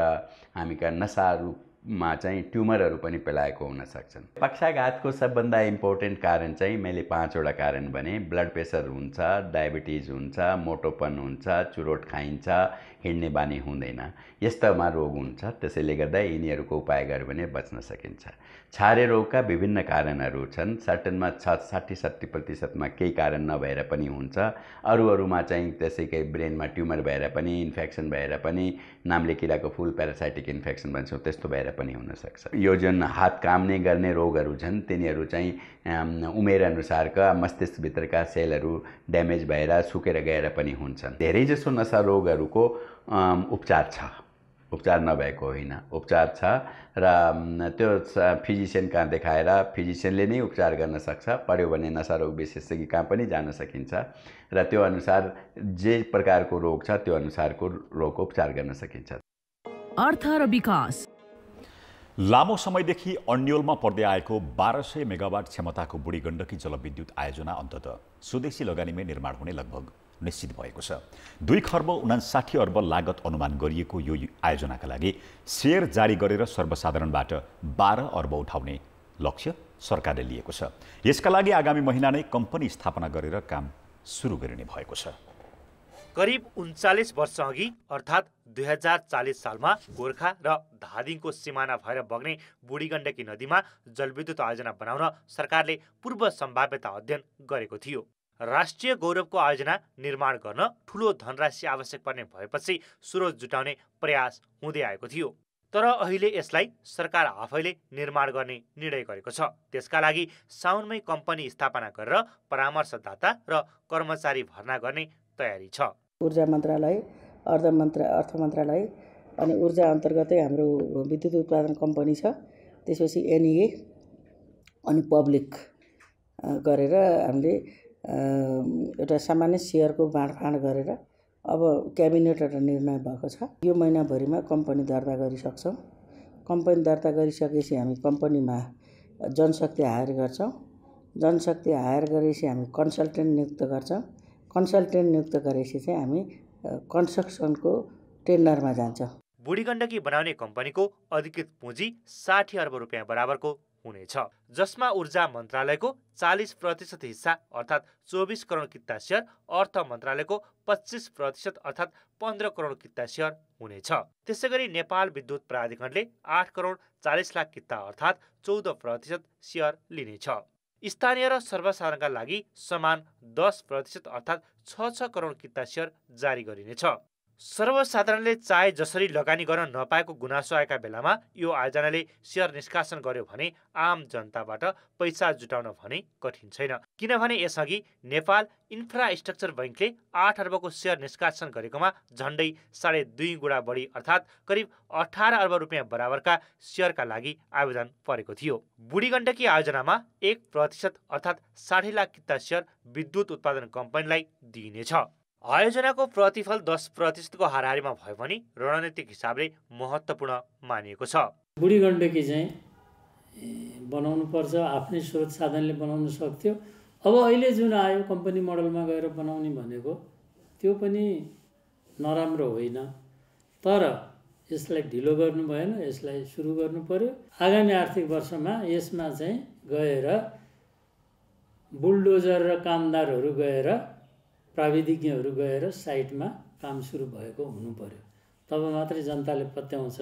हामीका नसाहरूमा चाहिँ ट्युमरहरू पनि पेलाएको हुन सक्छन्। पक्षाघातको सबभन्दा इम्पोर्टेन्ट कारण चाहिँ मैले 5वटा कारण भने। ब्लड प्रेसर हुन्छ, डायबिटिज हुन्छ, मोटोपन हुन्छ, चुरोट खाइन्छ, हिँड्ने बानी हुँदैन, यस्तामा रोग हुन्छ। त्यसैले गर्दा यिनीहरूको उपाय गर्यो भने बच्न सकिन्छ। छारे रोगका विभिन्न कारणहरू छन्। सर्टनमा 60-70%मा केही कारण नभएर पनि हुन्छ। अरूमा चाहिँ त्यसैकै ब्रेनमा ट्युमर भएर पनि, इन्फेक्सन भएर पनि, नामले किराको फुल प्यारासाइटिक इन्फेक्सन भन्छौँ त्यस्तो भएर पनि हुनसक्छ। यो जुन हात काम्ने गर्ने रोगहरू छन् तिनीहरू चाहिँ उमेरअनुसारका मस्तिष्कभित्रका सेलहरू ड्यामेज भएर सुकेर गएर पनि हुन्छन्। धेरैजसो नसा रोगहरूको उपचार छ, उपचार नभएको होइन, उपचार छ र त्यो फिजिसियन कहाँ देखाएर फिजिसियनले नै उपचार गर्न सक्छ। पर्यो भने नसारोग विशेषज्ञ कहाँ पनि जान सकिन्छ र त्यो अनुसार जे प्रकारको रोग छ त्यो अनुसारको रोगको उपचार गर्न सकिन्छ। अर्थ र विकास। लामो समयदेखि अन्यलमा पर्दै आएको 1200 मेगावाट क्षमताको बुढी गण्डकी जलविद्युत आयोजना अन्ततः स्वदेशी लगानीमै निर्माण हुने लगभग निश्चित भएको छ। 2 खर्ब 59 अर्ब लागत अनुमान गरिएको यो आयोजनाका लागि सेयर जारी गरेर सर्वसाधारणबाट 12 अर्ब उठाउने लक्ष्य सरकारले लिएको छ। यसका लागि आगामी महिना नै कम्पनी स्थापना गरेर काम सुरु गरिने भएको छ। करिब 39 वर्ष अघि अर्थात् 2040 सालमा गोर्खा र धादिङको सिमाना भएर बग्ने बुढीगण्डकी नदीमा जलविद्युत आयोजना बनाउन सरकारले पूर्व सम्भाव्यता अध्ययन गरेको थियो। राष्ट्रिय गौरवको आयोजना निर्माण गर्न ठूलो धनराशि आवश्यक पर्ने भएपछि स्रोत जुटाउने प्रयास हुँदै आएको थियो। तर अहिले यसलाई सरकार आफैले निर्माण गर्ने निर्णय गरेको छ। त्यसका लागि साउनमै कम्पनी स्थापना गरेर परामर्शदाता र कर्मचारी भर्ना गर्ने तयारी छ। ऊर्जा मन्त्रालय, अर्थ मन्त्रालय अनि ऊर्जा अन्तर्गतै हाम्रो विद्युत उत्पादन कम्पनी छ। त्यसपछि एनईए अनि पब्लिक गरेर हामीले एउटा सामान्य सेयरको बाँडफाँड गरेर अब क्याबिनेट निर्णय भएको छ। यो महिनाभरिमा कम्पनी दर्ता गरिसक्छौँ। कम्पनी दर्ता गरिसकेपछि हामी कम्पनीमा जनशक्ति हायर गर्छौँ। जनशक्ति हायर गरेपछि हामी कन्सल्टेन्ट नियुक्त गर्छौँ। कन्सल्टेन्ट नियुक्त गरेपछि चाहिँ हामी कन्स्ट्रक्सनको टेन्डरमा जान्छौँ। बुढीगण्डकी बनाउने कम्पनीको अधिकृत पुँजी 60 अर्ब रुपियाँ बराबरको हुनेछ, जसमा ऊर्जा मन्त्रालयको 40% हिस्सा अर्थात् 24 करोड किता सेयर, अर्थ मन्त्रालयको 25% अर्थात् 15 करोड किता सेयर हुनेछ। त्यसैगरी नेपाल विद्युत प्राधिकरणले 8 करोड 40 लाख किता अर्थात् 14% सेयर लिनेछ। स्थानीय र सर्वसाधारणका लागि समान 10% अर्थात् 6 करोड किता सेयर जारी गरिनेछ। सर्वसाधारणले चाहे जसरी लगानी गर्न नपाएको गुनासो आएका बेलामा यो आयोजनाले सेयर निष्कासन गर्यो भने आम जनताबाट पैसा जुटाउन भने कठिन छैन, किनभने यसअघि नेपाल इन्फ्रास्ट्रक्चर बैंकले 8 अर्बको सेयर निष्कासन गरेकोमा झण्डै 2.5 गुणा बढी अर्थात् करिब 18 अर्ब रुपियाँ बराबरका सेयरका लागि आवेदन परेको थियो। बुढीगण्डकी आयोजनामा 1% अर्थात् 60 लाख किता सेयर विद्युत उत्पादन कम्पनीलाई दिइनेछ। आयोजनाको प्रतिफल 10% को हाराहारीमा भयो भने रणनीतिक हिसाबले महत्त्वपूर्ण मानिएको छ। बुढीगण्डकी चाहिँ बनाउनु पर्छ, आफ्नै स्रोत साधनले बनाउन सक्थ्यो। अब अहिले जुन आयो कम्पनी मोडलमा गएर बनाउने भनेको त्यो पनि नराम्रो होइन, तर यसलाई ढिलो गर्नु भएन, यसलाई सुरु गर्नु पर्यो। आगामी आर्थिक वर्षमा यसमा चाहिँ गएर बुलडोजर र कामदारहरू गएर प्राविधिज्ञहरू गएर साइटमा काम सुरु भएको हुनु पर्यो, तब मात्रै जनताले पत्याउँछ।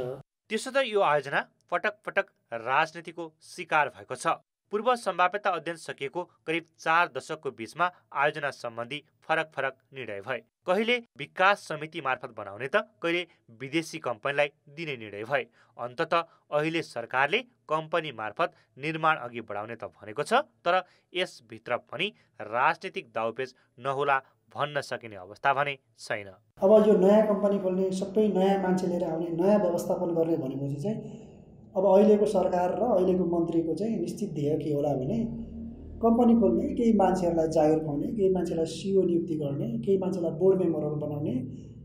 त्यसो त यो आयोजना पटक पटक राजनीतिको शिकार भएको छ। पूर्व सम्भाव्यता अध्ययन सकिएको करिब 4 दशकको बीचमा आयोजना सम्बन्धी फरक निर्णय भए। कहिले विकास समिति मार्फत बनाउने त कहिले विदेशी कम्पनीलाई दिने निर्णय भए। अन्ततः अहिले सरकारले कम्पनी मार्फत निर्माण अघि बढाउने त भनेको छ, तर यसभित्र पनि राजनीतिक दाउपेच नहोला भन्न सकिने अवस्था भने छैन। अब यो नयाँ कम्पनी खोल्ने, सबै नयाँ मान्छे लिएर आउने, नयाँ व्यवस्थापन गर्ने भनेपछि चाहिँ अब अहिलेको सरकार र अहिलेको मन्त्रीको चाहिँ निश्चित ध्येय के होला भने कम्पनी खोल्ने, केही मान्छेहरूलाई जागिर खुवाउने, केही मान्छेलाई सिओ नियुक्ति गर्ने, केही मान्छेलाई बोर्ड मेम्बरहरू बनाउने,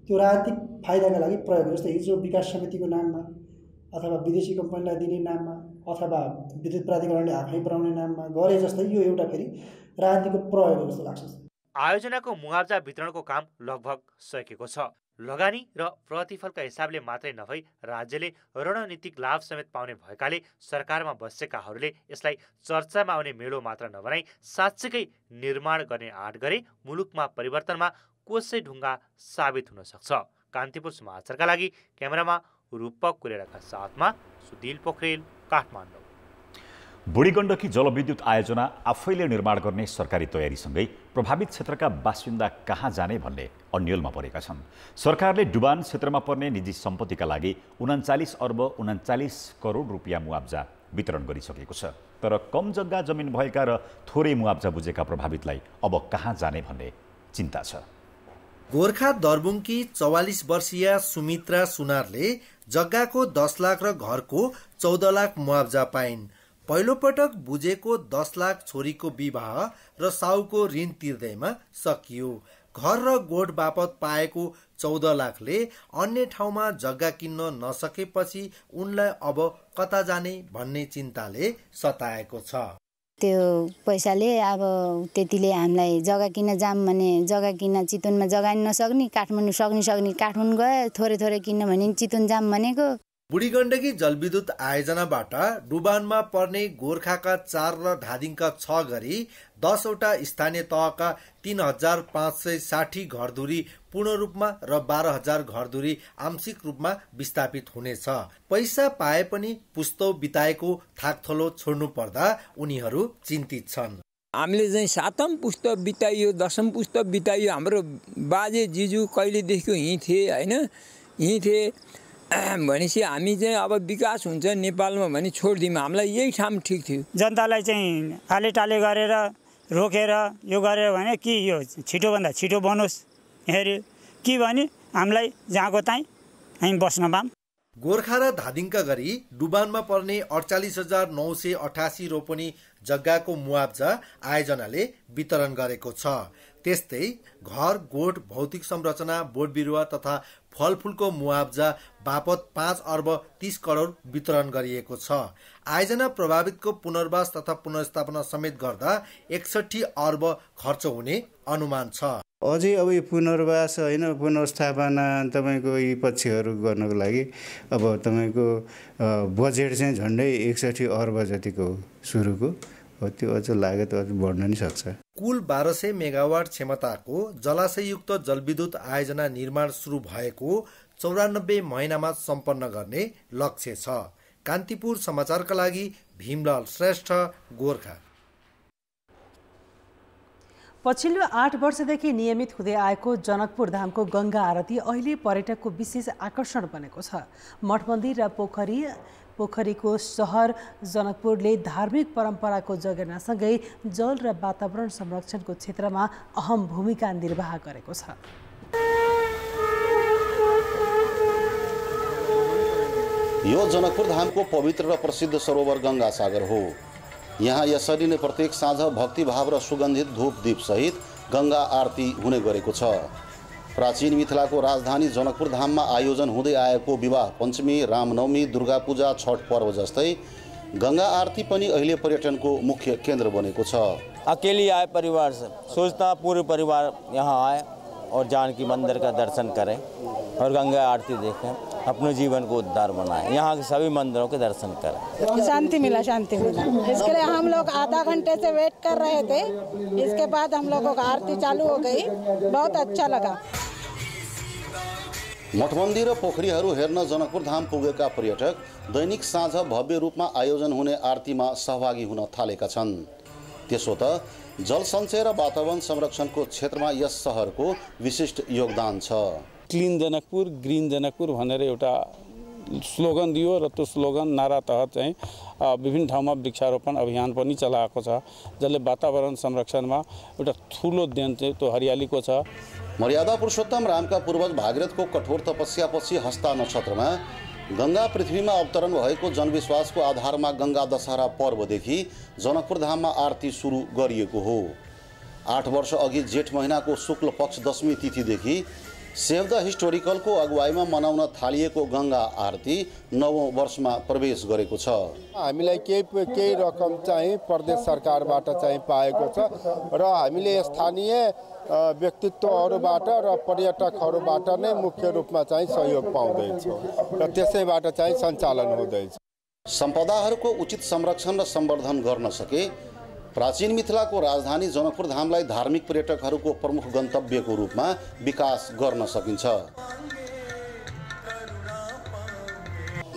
त्यो राजनीतिक फाइदाका लागि प्रयोग। जस्तै हिजो विकास समितिको नाममा अथवा विदेशी कम्पनीलाई दिने नाममा अथवा विद्युत प्राधिकरणले आफै बनाउने नाममा गरे जस्तै यो एउटा फेरि राजनीतिको प्रयोग हो जस्तो लाग्छ। आयोजनाको मुआब्जा वितरणको काम लगभग सकिएको छ। लगानी र प्रतिफलका हिसाबले मात्रै नभई राज्यले रणनीतिक लाभ समेत पाउने भएकाले सरकारमा बसेकाहरूले यसलाई चर्चामा आउने मेलो मात्र नबनाई साँच्चैकै निर्माण गर्ने आँट गरे मुलुकमा परिवर्तनमा कोसै ढुङ्गा साबित हुन सक्छ। कान्तिपुर समाचारका लागि क्यामेरामा रूपक कुरेराका साथमा सुधिल पोखरेल, काठमाडौँ। बुढीगण्डकी जलविद्युत आयोजना आफैले निर्माण गर्ने सरकारी तयारीसँगै प्रभावित क्षेत्रका बासिन्दा कहाँ जाने भन्ने अन्यलमा परेका छन्। सरकारले डुबान क्षेत्रमा पर्ने निजी सम्पत्तिका लागि 39 अर्ब 39 करोड रुपियाँ मुआब्जा वितरण गरिसकेको छ। तर कम जग्गा जमिन भएका र थोरै मुआब्जा बुझेका प्रभावितलाई अब कहाँ जाने भन्ने चिन्ता छ। गोर्खा दर्बुङकी 44 वर्षीय सुमित्रा सुनारले जग्गाको 10 लाख र घरको 14 लाख मुआब्जा पाइन्। पहिलोपटक बुझेको 10 लाख छोरीको विवाह र साउको ऋण तिर्दैमा सकियो। घर र गोठ बापत पाएको 14 लाखले अन्य ठाउँमा जग्गा किन्न नसकेपछि उनलाई अब कता जाने भन्ने चिन्ताले सताएको छ। त्यो पैसाले अब त्यतिले हामीलाई जग्गा किन्न जाम भने जग्गा किन्न चितवनमा जग्गा नसक्ने, काठमाडौँ सक्ने काठमाडौँ गयो, थोरै किन्न भने चितवन जाम भनेको। बुढीगण्डकी जलविद्युत आयोजनाबाट डुबानमा पर्ने गोर्खाका 4 र धादिङका 6 गरी 10वटा स्थानीय तहका 3560 घरधुरी पूर्ण रूपमा र 12000 घरधुरी आंशिक रूपमा विस्थापित हुनेछ। पैसा पाए पनि पुस्तौ बिताएको थाकथलो छोड्नु पर्दा उनीहरू चिन्तित छन्। हामीले चाहिँ 7औं पुस्तक बिताइयो, 10औं पुस्तक बिताइयो। हाम्रो बाजे जिजु कहिलेदेखिको यहीँ थिए होइन, यहीँ थिए भनेपछि हामी चाहिँ अब विकास हुन्छ नेपालमा भने छोडिदिउँ। हामीलाई यही ठाउँ ठिक थियो। जनतालाई चाहिँ आलेटाले गरेर रोकेर यो गरेर भने कि यो छिटोभन्दा छिटो बनोस् हेरे कि भने हामीलाई जहाँको त्यहीँ हामी बस्न पाऊँ। गोर्खा र धादिङका गरी डुबानमा पर्ने 48,988 रोपनी जग्गाको मुआब्जा आयोजनाले वितरण गरेको छ। त्यस्तै घर, गोठ, भौतिक संरचना, बोट बिरुवा तथा फलफूलको मुआब्जा बापत 5 अर्ब 30 करोड वितरण गरिएको छ। आयोजना प्रभावितको पुनर्वास तथा पुनर्स्थापना समेत गर्दा 61 अर्ब खर्च हुने अनुमान छ। अझै अब यो पुनर्वास होइन पुनर्स्थापना तपाईँको यी पक्षहरू गर्नको लागि अब तपाईँको बजेट चाहिँ झन्डै 61 अर्ब जतिको सुरुको हो। त्यो अझ लागत अझ बढ्न नि सक्छ। कुल 1200 मेगावाट क्षमताको जलाशययुक्त जलविद्युत आयोजना निर्माण सुरु भएको 94 महिनामा सम्पन्न गर्ने लक्ष्य छ। कान्तिपुर समाचारका लागि भीमलाल श्रेष्ठ, गोर्खा। पछिल्लो 8 वर्षदेखि नियमित हुँदै आएको जनकपुर धामको गंगा आरती अहिले पर्यटकको विशेष आकर्षण बनेको छ। मठ मन्दिर र पोखरीको सहर जनकपुरले धार्मिक परम्पराको जगेर्नासँगै जल र वातावरण संरक्षणको क्षेत्रमा अहम भूमिका निर्वाह गरेको छ। यो जनकपुर धामको पवित्र र प्रसिद्ध सरोवर गंगा सागर हो। यहाँ यसरी नै प्रत्येक साँझ भक्तिभाव र सुगन्धित धूप दीप सहित गंगा आरती हुने गरेको छ। प्राचीन मिथिलाको राजधानी जनकपुर धाममा आयोजन हुँदै आएको विवाह पञ्चमी, रामनवमी, दुर्गा पूजा, छठ पर्व जस्तै गंगा आरती पनि अहिले पर्यटनको मुख्य केन्द्र बनेको छ। अकेली आए परिवार से सोचता पूरे परिवार यहाँ आए और जानकी मंदिर का दर्शन करें और गंगा आरती देखें, अपने जीवन को उद्धार बनाएं, यहाँ के सभी मंदिरों के दर्शन करें। शांति मिला, शांति मिला। इसके लिए हम लोग आधा घंटे से वेट कर रहे थे। इसके बाद हम लोगों का आरती चालू हो गई, बहुत अच्छा लगा। मठ मन्दिर र पोखरीहरू हेर्न जनकपुर धाम पुगेका पर्यटक दैनिक साँझ भव्य रूपमा आयोजन हुने आरतीमा सहभागी हुन थालेका छन्। त्यसो त जल सञ्चय र वातावरण संरक्षणको क्षेत्रमा यस सहरको विशिष्ट योगदान छ। क्लिन जनकपुर, ग्रीन जनकपुर भनेर एउटा स्लोगन दियो र त्यो स्लोगन नारा तहत चाहिँ विभिन्न ठाउँमा वृक्षारोपण अभियान पनि चलाएको छ, जसले वातावरण संरक्षणमा एउटा ठुलो देन चाहिँ त्यो हरियालीको छ। मर्यादा पुरुषोत्तम रामका पूर्वज भागीरथको कठोर तपस्यापछि हस्ता नक्षत्रमा गंगा पृथ्वीमा अवतरण भएको जनविश्वासको आधारमा गंगा दशहरा पर्वदेखि जनकपुर धाममा आरती सुरु गरिएको हो। 8 वर्ष अघि जेठ महिनाको शुक्ल पक्ष दशमी तिथिदेखि सेभ द हिस्टोरिकलको अगुवाईमा मनाउन थालिएको गंगा आरती 9औं वर्षमा प्रवेश गरेको छ। हामीलाई केही रकम चाहिँ प्रदेश सरकारबाट चाहिँ पाएको छ र हामीले स्थानीय व्यक्तित्वहरूबाट र पर्यटकहरूबाट नै मुख्य रूपमा चाहिँ सहयोग पाउँदैछौँ र त्यसैबाट चाहिँ सञ्चालन हुँदैछ। सम्पदाहरूको उचित संरक्षण र सम्वर्धन गर्न सके प्राचीन मिथिलाको राजधानी जनकपुर धामलाई धार्मिक पर्यटकहरूको प्रमुख गन्तव्यको रूपमा विकास गर्न सकिन्छ।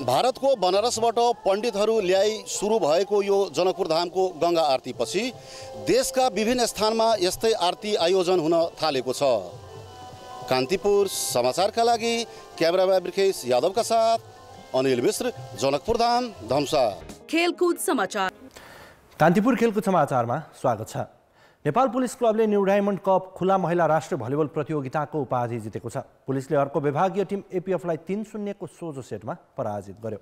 भारतको बनारसबाट पण्डितहरू ल्याई सुरु भएको यो जनकपुर धामको गंगा आरतीपछि देशका विभिन्न स्थानमा यस्तै आरती आयोजन हुन थालेको छ। कान्तिपुर समाचारका लागि क्यामेरामा ब्रिकेश यादवका साथ अनिल मिश्र, जनकपुर धाम, धनुषा। खेलकुद समाचार। कान्तिपुर खेलकुद समाचारमा स्वागत छ। नेपाल पुलिस क्लबले न्यू डायमन्ड कप खुला महिला राष्ट्रिय भलिबल प्रतियोगिताको उपाधि जितेको छ। पुलिसले अर्को विभागीय टिम एपीएफलाई 3-0 को सोझो सेटमा पराजित गर्यो।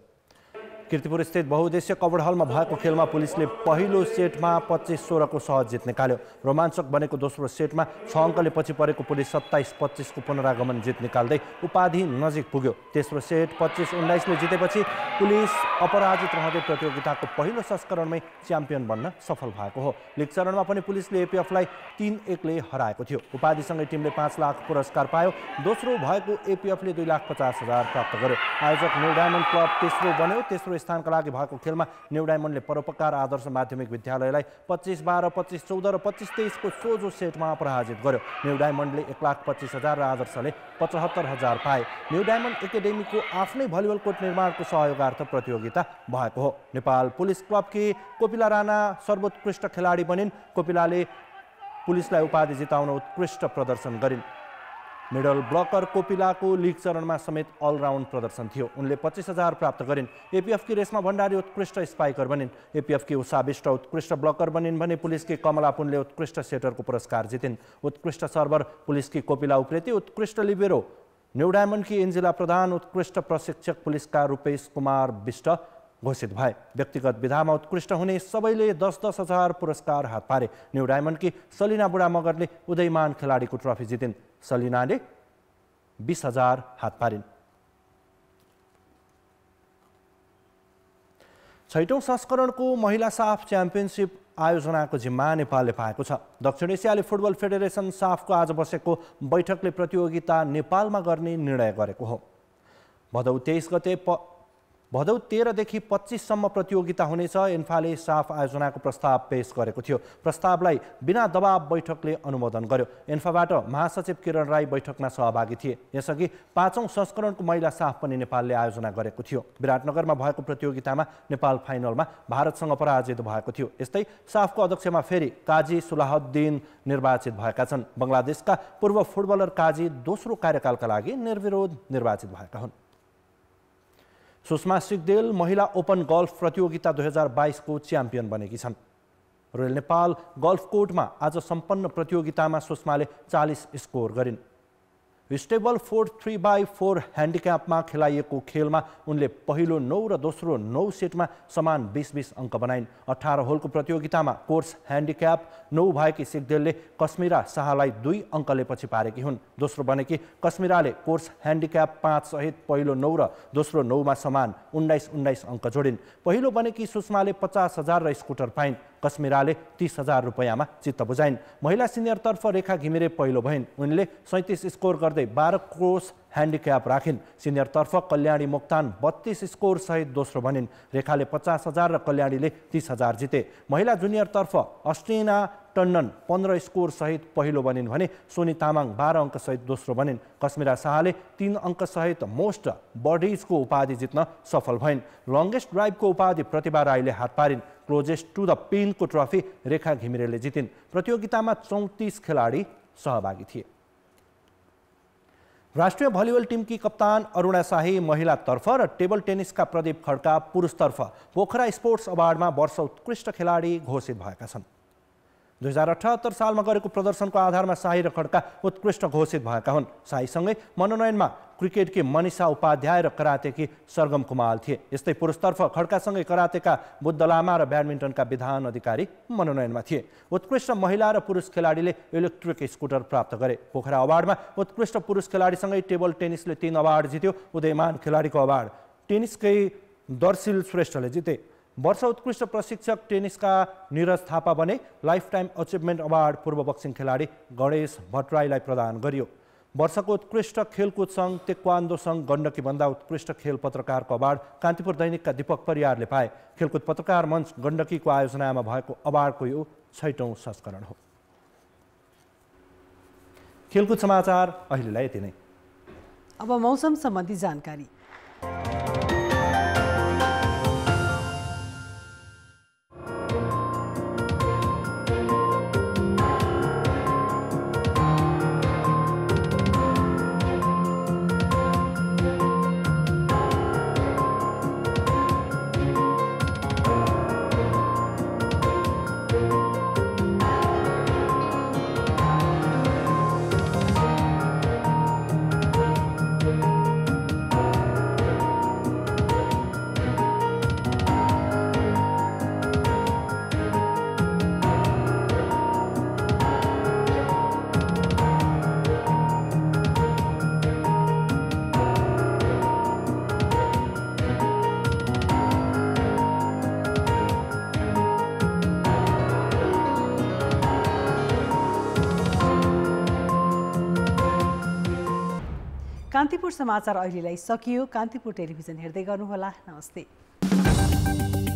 किर्तिपुर स्थित बहुउद्देश्य कबड हलमा भएको खेलमा पुलिसले पहिलो सेटमा 25-16 को सहज जित निकाल्यो। रोमाञ्चक बनेको दोस्रो सेटमा 6 अङ्कले पछि परेको पुलिस 27-25 को पुनरागमन जित निकाल्दै उपाधि नजिक पुग्यो। तेस्रो सेट 25-19 ले जितेपछि पुलिस अपराजित रहँदै प्रतियोगिताको पहिलो संस्करणमै च्याम्पियन बन्न सफल भएको हो। लिग चरणमा पनि पुलिसले एपीएफलाई 3-1 ले हराएको थियो। उपाधिसँगै टिमले 5 लाख पुरस्कार पायो। दोस्रो भएको एपीएफले 2,50,000 प्राप्त गर्यो। आयोजक न्यू डायमन्ड क्लब तेस्रो बन्यो। तेस्रो स्थानका लागि भएको खेलमा न्यू डायमन्डले परोपकार आदर्श माध्यमिक विद्यालयलाई 25-12, 25-14 र 25-23 को सोझो सेटमा पराजित गर्यो। न्यू डायमन्डले 1,25,000 र आदर्शले 75,000 पाए। न्यू डायमन्ड एकाडेमीको आफ्नै भलिबल कोर्ट निर्माणको सहयोगार्थ प्रतियोगिता भएको हो। नेपाल पुलिस क्लबकी कोपिला राणा सर्वोत्कृष्ट खेलाडी बनिन्। कोपिलाले पुलिसलाई उपाधि जिताउन उत्कृष्ट प्रदर्शन गरिन्। मिडल ब्लकर कोपिलाको लिग चरणमा समेत अलराउन्ड प्रदर्शन थियो। उनले 25,000 प्राप्त गरिन्। एपीएफकी रेशमा भण्डारी उत्कृष्ट स्पाइकर बनिन्। एपीएफकी उषा विष्ट उत्कृष्ट ब्लकर बनिन् भने पुलिसकी कमला पुनले उत्कृष्ट सेटरको पुरस्कार जितिन्। उत्कृष्ट सर्भर पुलिसकी कोपिला उप्रेती। उत्कृष्ट लिबेरो न्यू डायमन्डकी एन्जिला प्रधान। उत्कृष्ट प्रशिक्षक पुलिसका रूपेश कुमार विष्ट घोषित भए। व्यक्तिगत विधामा उत्कृष्ट हुने सबैले 10-10 हजार पुरस्कार हात पारे। न्यू डायमन्डकी सलिना बुढा मगरले उदयमान खेलाडीको ट्रफी जितिन्। सलिनाले 20,000 हात पारिन्। 6औं संस्करणको महिला साफ च्याम्पियनसिप आयोजनाको जिम्मा नेपालले पाएको छ। दक्षिण एसियाली फुटबल फेडरेसन साफको आज बसेको बैठकले प्रतियोगिता नेपालमा गर्ने निर्णय गरेको हो। भदौ 13 देखि 25 सम्म प्रतियोगिता हुनेछ। एन्फाले साफ आयोजनाको प्रस्ताव पेश गरेको थियो। प्रस्तावलाई बिना दबाव बैठकले अनुमोदन गर्यो। एन्फाबाट महासचिव किरण राई बैठकमा सहभागी थिए। यसअघि 5औं संस्करणको महिला साफ पनि नेपालले आयोजना गरेको थियो। विराटनगरमा भएको प्रतियोगितामा नेपाल फाइनलमा भारतसँग पराजित भएको थियो। यस्तै साफको अध्यक्षमा फेरि काजी सुलाहुद्दिन निर्वाचित भएका छन्। बङ्गलादेशका पूर्व फुटबलर काजी दोस्रो कार्यकालका लागि निर्विरोध निर्वाचित भएका हुन्। सुषमा सिग्देल महिला ओपन गल्फ प्रतियोगिता 2022 को च्याम्पियन बनेकी छन्। रोयल नेपाल गल्फ कोर्टमा आज सम्पन्न प्रतियोगितामा सुषमाले 40 स्कोर गरिन्। स्टेबल 4-3/4 ह्यान्डिक्यापमा खेलाइएको खेलमा उनले पहिलो 9 र दोस्रो 9 सेटमा समान 20-20 अङ्क बनाइन्। 18 होलको प्रतियोगितामा कोर्स ह्यान्डिक्याप 9 भएकी सिग्देलले कस्मिरा शाहलाई 2 अङ्कले पछि पारेकी हुन्। दोस्रो बनेकी कस्मिराले कोर्स ह्यान्डिक्याप 5 सहित पहिलो 9 र दोस्रो 9 मा समान 19-19 अङ्क जोडिन्। पहिलो बनेकी सुषमाले 50,000 र स्कुटर पाइन्। कस्मिराले 30,000 रुपैयाँमा चित्त बुझाइन्। महिला सिनियरतर्फ रेखा घिमिरे पहिलो भइन्। उनले 37 स्कोर गर्दै 12 कोर्स ह्यान्डिक्याप राखिन्। सिनियरतर्फ कल्याणी मोक्तान 32 स्कोर सहित दोस्रो बनिन्। रेखाले 50,000 र कल्याणीले 30,000 जिते। महिला जुनियरतर्फ अस्टिना टन्डन 15 स्कोर सहित पहिलो बनिन् भने सोनी तामाङ 12 अङ्क सहित दोस्रो बनिन्। कस्मिरा शाहले 3 अङ्क सहित मोस्ट बडिजको उपाधि जित्न सफल भइन्। लङ्गेस्ट ड्राइभको उपाधि प्रतिभा राईले हात पारिन्। क्लोजेस्ट टु द पिनको ट्रफी रेखा घिमिरेले जितिन्। प्रतियोगितामा 34 खेलाडी सहभागी थिए। राष्ट्रिय भलिबल टिमकी कप्तान अरुणा शाही महिलातर्फ र टेबल टेनिसका प्रदीप खड्का पुरुषतर्फ पोखरा स्पोर्ट्स अवार्डमा वर्ष उत्कृष्ट खेलाडी घोषित भएका छन्। 2078 सालमा गरेको प्रदर्शनको आधारमा शाही र खड्का उत्कृष्ट घोषित भएका हुन्। शाहीसँगै मनोनयनमा क्रिकेटकी मनिषा उपाध्याय र करातेकी सरगम कुमाल थिए। यस्तै पुरुषतर्फ खड्कासँगै करातेका बुद्ध लामा र ब्याडमिन्टनका विधान अधिकारी मनोनयनमा थिए। उत्कृष्ट महिला र पुरुष खेलाडीले इलेक्ट्रिक स्कुटर प्राप्त गरे। पोखरा अवार्डमा उत्कृष्ट पुरुष खेलाडीसँगै टेबल टेनिसले 3 अवार्ड जित्यो। उदयमान खेलाडीको अवार्ड टेनिसकै दर्शिल श्रेष्ठले जिते। वर्ष उत्कृष्ट प्रशिक्षक टेनिसका निरज थापा बने। लाइफ टाइम अचिभमेन्ट अवार्ड पूर्व बक्सिङ खेलाडी गणेश भट्टराईलाई प्रदान गरियो। वर्षको उत्कृष्ट खेलकुद सङ्घ तेक्वान्दो सङ्घ गण्डकी भन्दा उत्कृष्ट खेल पत्रकारको अवार्ड कान्तिपुर दैनिकका दीपक परियारले पाए। खेलकुद पत्रकार मञ्च गण्डकीको आयोजनामा भएको अवार्डको यो 6औं संस्करण हो। खेलकुद समाचार अहिलेलाई यति नै। अब मौसम सम्बन्धी जानकारी। कान्तिपुर समाचार अहिलेलाई सकियो। कान्तिपुर टेलिभिजन हेर्दै गर्नुहोला। नमस्ते। छ।